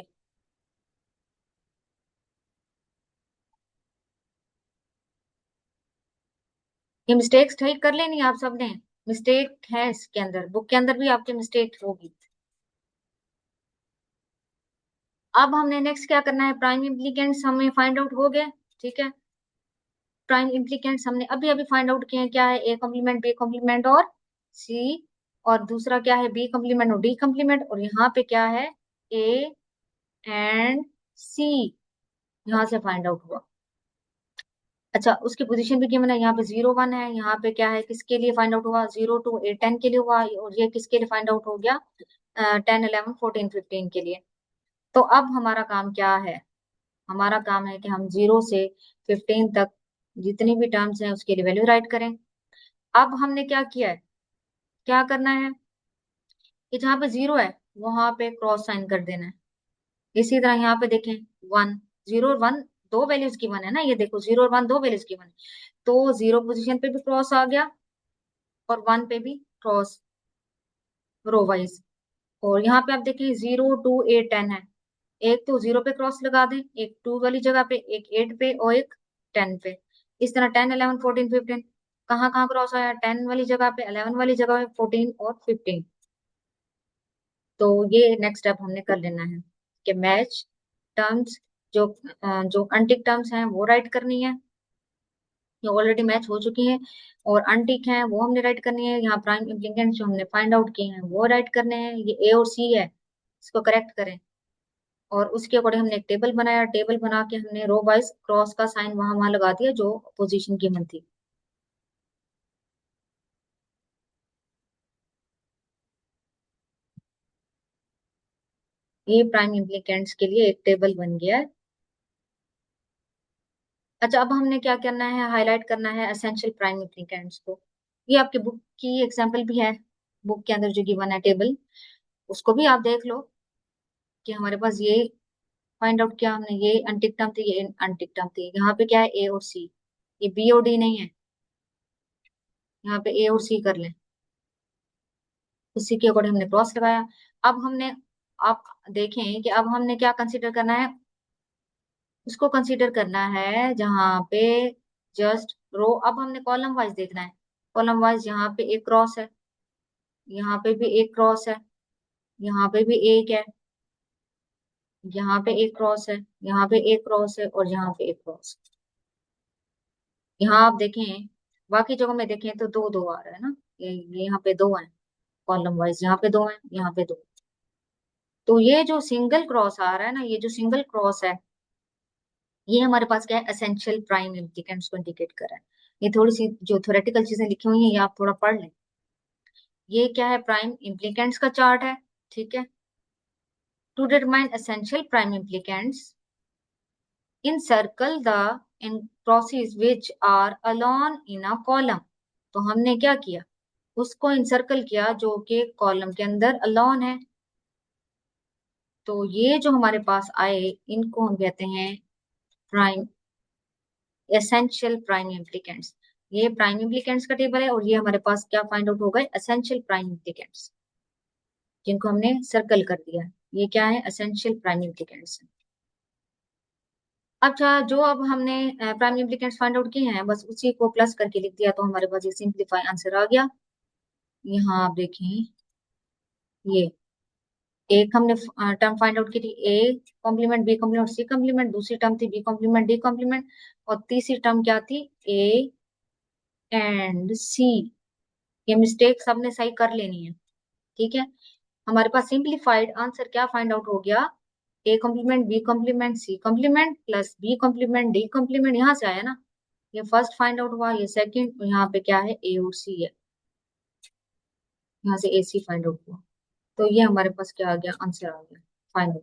ये मिस्टेक्स ठीक कर लेनी है आप सबने, मिस्टेक है इसके अंदर, बुक के अंदर भी आपके मिस्टेक होगी। अब हमने नेक्स्ट क्या करना है, प्राइम इम्प्लीकेंट्स हमें फाइंड आउट हो गए। ठीक है, प्राइम इम्प्लीकेंट्स हमने अभी अभी फाइंड आउट किए हैं, क्या है, ए कॉम्प्लीमेंट, बी कॉम्प्लीमेंट और सी। और दूसरा क्या है, बी कॉम्प्लीमेंट और डी कॉम्प्लीमेंट। और यहाँ पे क्या है, ए एंड सी, यहाँ से फाइंड आउट हुआ। अच्छा, उसकी पोजीशन भी गिवन है, यहाँ पे 0-1 है, यहाँ पे क्या है, किसके लिए फाइंड आउट हुआ, 0 to 8-10 के लिए हुआ। और ये किसके लिए फाइंड आउट हो गया, 10-11-14-15 के लिए। तो अब हमारा काम क्या है, हमारा काम है कि हम 0 से 15 तक जितनी भी टर्म्स हैं उसके लिए वैल्यू राइट करें। अब हमने क्या किया है, क्या करना है, कि जहाँ पे 0 है वहां पे क्रॉस साइन कर देना है। इसी तरह यहाँ पे देखें, 1-0-1 दो वैल्यूज की वन है ना, ये देखो 0 और 1 दो वैल्यूज की वन है, तो 0 पोजीशन पे भी क्रॉस आ गया और 1 पे भी क्रॉस रो वाइज। और यहाँ पे आप देखिए 0 2 8 10 है। एक तो 0 पे क्रॉस लगा दें, एक 2 वाली जगह पे, एक 8 पे और एक 10 पे। इस तरह 10 11 14 15 कहाँ कहाँ क्रॉस आया, 10 वाली जगह पे, 11 वाली जगह पे, 14 और 15। तो ये नेक्स्ट स्टेप हमने कर लेना है कि मैच टर्म्स, जो जो अनटिक टर्म्स हैं वो राइट करनी है, जो ऑलरेडी मैच हो चुकी हैं। और अनटिक हैं वो हमने राइट करनी है। यहाँ प्राइम इम्प्लीकेंट जो हमने फाइंड आउट किए हैं वो राइट करने हैं। ये ए और सी है, इसको करेक्ट करें। और उसके अकॉर्डिंग हमने एक टेबल बनाया, टेबल बना के हमने रो वाइज क्रॉस का साइन वहां वहां लगा दिया जो पोजीशन गिवन थी। ये प्राइम इम्प्लीकेंट्स के लिए एक टेबल बन गया है। अच्छा, अब हमने क्या करना है, हाईलाइट करना है एसेंशियल प्राइम इम्प्लीकेंट्स को। ये आपके बुक की एग्जांपल भी है, बुक के अंदर जो गिवन है टेबल, उसको भी आप देख लो कि हमारे पास ये फाइंड आउट किया हमने, ये अनटिक टर्म थी, ये अनटिक टर्म थी। यहाँ पे क्या है, ए और सी, ये बी और डी नहीं है। यहाँ पे ए और सी कर लें, उसी के अकॉर्डिंग हमने क्रॉस लगाया। अब हमने, आप देखें कि अब हमने क्या कंसीडर करना है, उसको कंसीडर करना है जहाँ पे जस्ट रो। अब हमने कॉलम वाइज देखना है, कॉलम वाइज यहाँ पे एक क्रॉस है, यहाँ पे भी एक क्रॉस है, यहाँ पे भी एक है, यहाँ पे एक क्रॉस है, यहाँ पे एक क्रॉस है और यहाँ पे एक क्रॉस। यहाँ आप देखें, बाकी जगहों में देखें तो दो दो आ रहा है ना, ये यहाँ पे दो हैं कॉलम वाइज, यहाँ पे दो हैं, यहाँ पे दो। तो ये जो सिंगल क्रॉस आ रहा है ना, ये जो सिंगल क्रॉस है, ये हमारे पास क्या है, एसेंशियल प्राइम इम्प्लीकेंट्स को इंडिकेट कर रहा है। ये थोड़ी सी जो थ्योरेटिकल चीजें लिखी हुई हैं ये आप थोड़ा पढ़ लें। ये क्या है, प्राइम इम्प्लीकेंट्स का चार्ट है, ठीक है। To determine essential prime implicants, encircle the in crosses which are alone in a column। तो हमने क्या किया, उसको इंसर्कल किया जो कि कॉलम के अंदर अलोन है। तो ये जो हमारे पास आए, इनको हम कहते हैं प्राइम, एसेंशियल प्राइम इम्प्लीकेंट्स। ये प्राइम इम्प्लीकेंट्स का टेबल है और ये हमारे पास क्या फाइंड आउट हो गए, एसेंशियल प्राइम इम्प्लीकेंट्स, जिनको हमने सर्कल कर दिया। ये क्या है, एसेंशियल प्राइम इम्प्लीकेंट्स। अच्छा, जो अब हमने प्राइम इम्प्लीकेंट्स फाइंड आउट किए हैं, बस उसी को प्लस करके लिख दिया तो हमारे पास ये सिंप्लीफाई आंसर आ गया। यहाँ आप देखें, ये एक हमने टर्म फाइंड आउट की थी, A complement B complement C complement, दूसरी टर्म थी बी कॉम्प्लीमेंट डी कॉम्प्लीमेंट, और तीसरी टर्म क्या थी, ए एंड सी। ये मिस्टेक सबने सही कर लेनी है, ठीक है। हमारे पास सिंप्लीफाइड आंसर क्या फाइंड आउट हो गया, A complement B complement C complement plus B complement D complement, यहाँ से आया ना। ये फर्स्ट फाइंड आउट हुआ, ये सेकंड, यहाँ पे क्या है, ए और सी है, यहाँ से ए सी फाइंड आउट हुआ। तो ये हमारे पास क्या आ गया, आंसर आ गया फाइनल।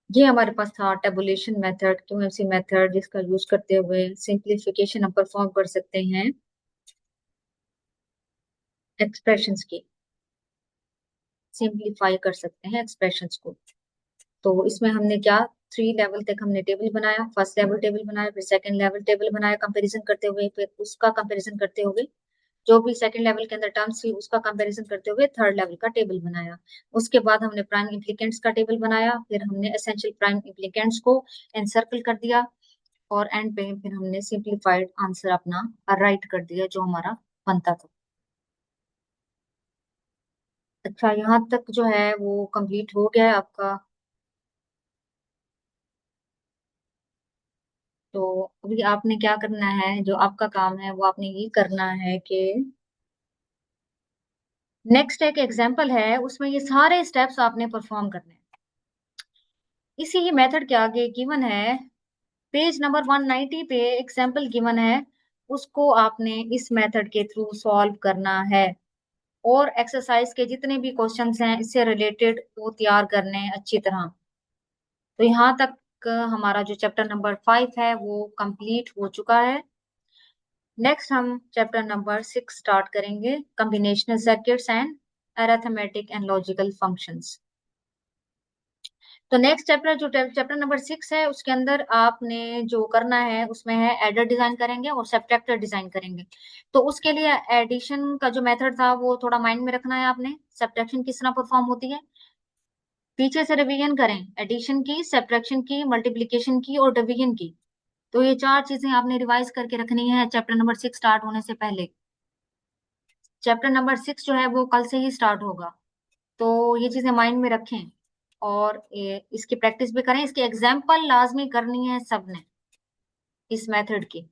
ये हमारे पास था टेबुलेशन मेथड, क्यूएमसी मेथड, जिसका यूज करते हुए सिंप्लीफिकेशन हम परफॉर्म कर सकते हैं एक्सप्रेशंस की, सिंप्लीफाई कर सकते हैं एक्सप्रेशंस को। तो इसमें हमने क्या, 3 लेवल तक हमने टेबल बनाया, फर्स्ट लेवल टेबल बनाया, फिर सेकंड लेवल टेबल बनाया कंपैरिजन करते हुए, फिर उसका कंपैरिजन करते हुए जो भी सेकंड लेवल के अंदर टर्म्स थी उसका कंपैरिजन करते हुए थर्ड लेवल का टेबल बनाया। उसके बाद हमने प्राइम इम्प्लीकेंट्स का टेबल बनाया, फिर हमने एसेंशियल प्राइम इम्प्लीकेंट्स को एनसर्कल कर दिया, और एंड पे फिर हमने सिंप्लीफाइड आंसर अपना राइट कर दिया जो हमारा बनता था। अच्छा, यहाँ तक जो है वो कंप्लीट हो गया है आपका। तो अभी आपने क्या करना है, जो आपका काम है वो आपने ये करना है कि नेक्स्ट एक एग्जाम्पल है, उसमें ये सारे स्टेप्स आपने परफॉर्म करने हैं। इसी ही मेथड के आगे गिवन है, पेज नंबर 190 पे एक सैंपल गिवन है, उसको आपने इस मेथड के थ्रू सॉल्व करना है। और एक्सरसाइज के जितने भी क्वेश्चंस हैं इससे रिलेटेड वो तैयार करने हैं अच्छी तरह। तो यहाँ तक हमारा जो चैप्टर नंबर 5 है वो कंप्लीट हो चुका है। नेक्स्ट हम चैप्टर नंबर 6 स्टार्ट करेंगे, combinational circuits and arithmetic and logical functions. तो नेक्स्ट चैप्टर जो चैप्टर नंबर 6 है, उसके अंदर आपने जो करना है उसमें है एडर डिजाइन करेंगे और सब्ट्रैक्टर डिजाइन करेंगे। तो उसके लिए एडिशन का जो मेथड था वो थोड़ा माइंड में रखना है आपने। सब्ट्रैक्शन किस तरह परफॉर्म होती है, पीछे से रिवीजन करें। एडिशन की, सब्ट्रैक्शन की, मल्टीप्लीकेशन की और डिवीजन की। तो ये 4 चीजें आपने रिवाइज करके रखनी है चैप्टर नंबर 6 स्टार्ट होने से पहले। चैप्टर नंबर 6 जो है वो कल से ही स्टार्ट होगा। तो ये चीजें माइंड में रखें और इसकी प्रैक्टिस भी करें। इसकी एग्जाम्पल लाजमी करनी है सबने, इस मेथड की।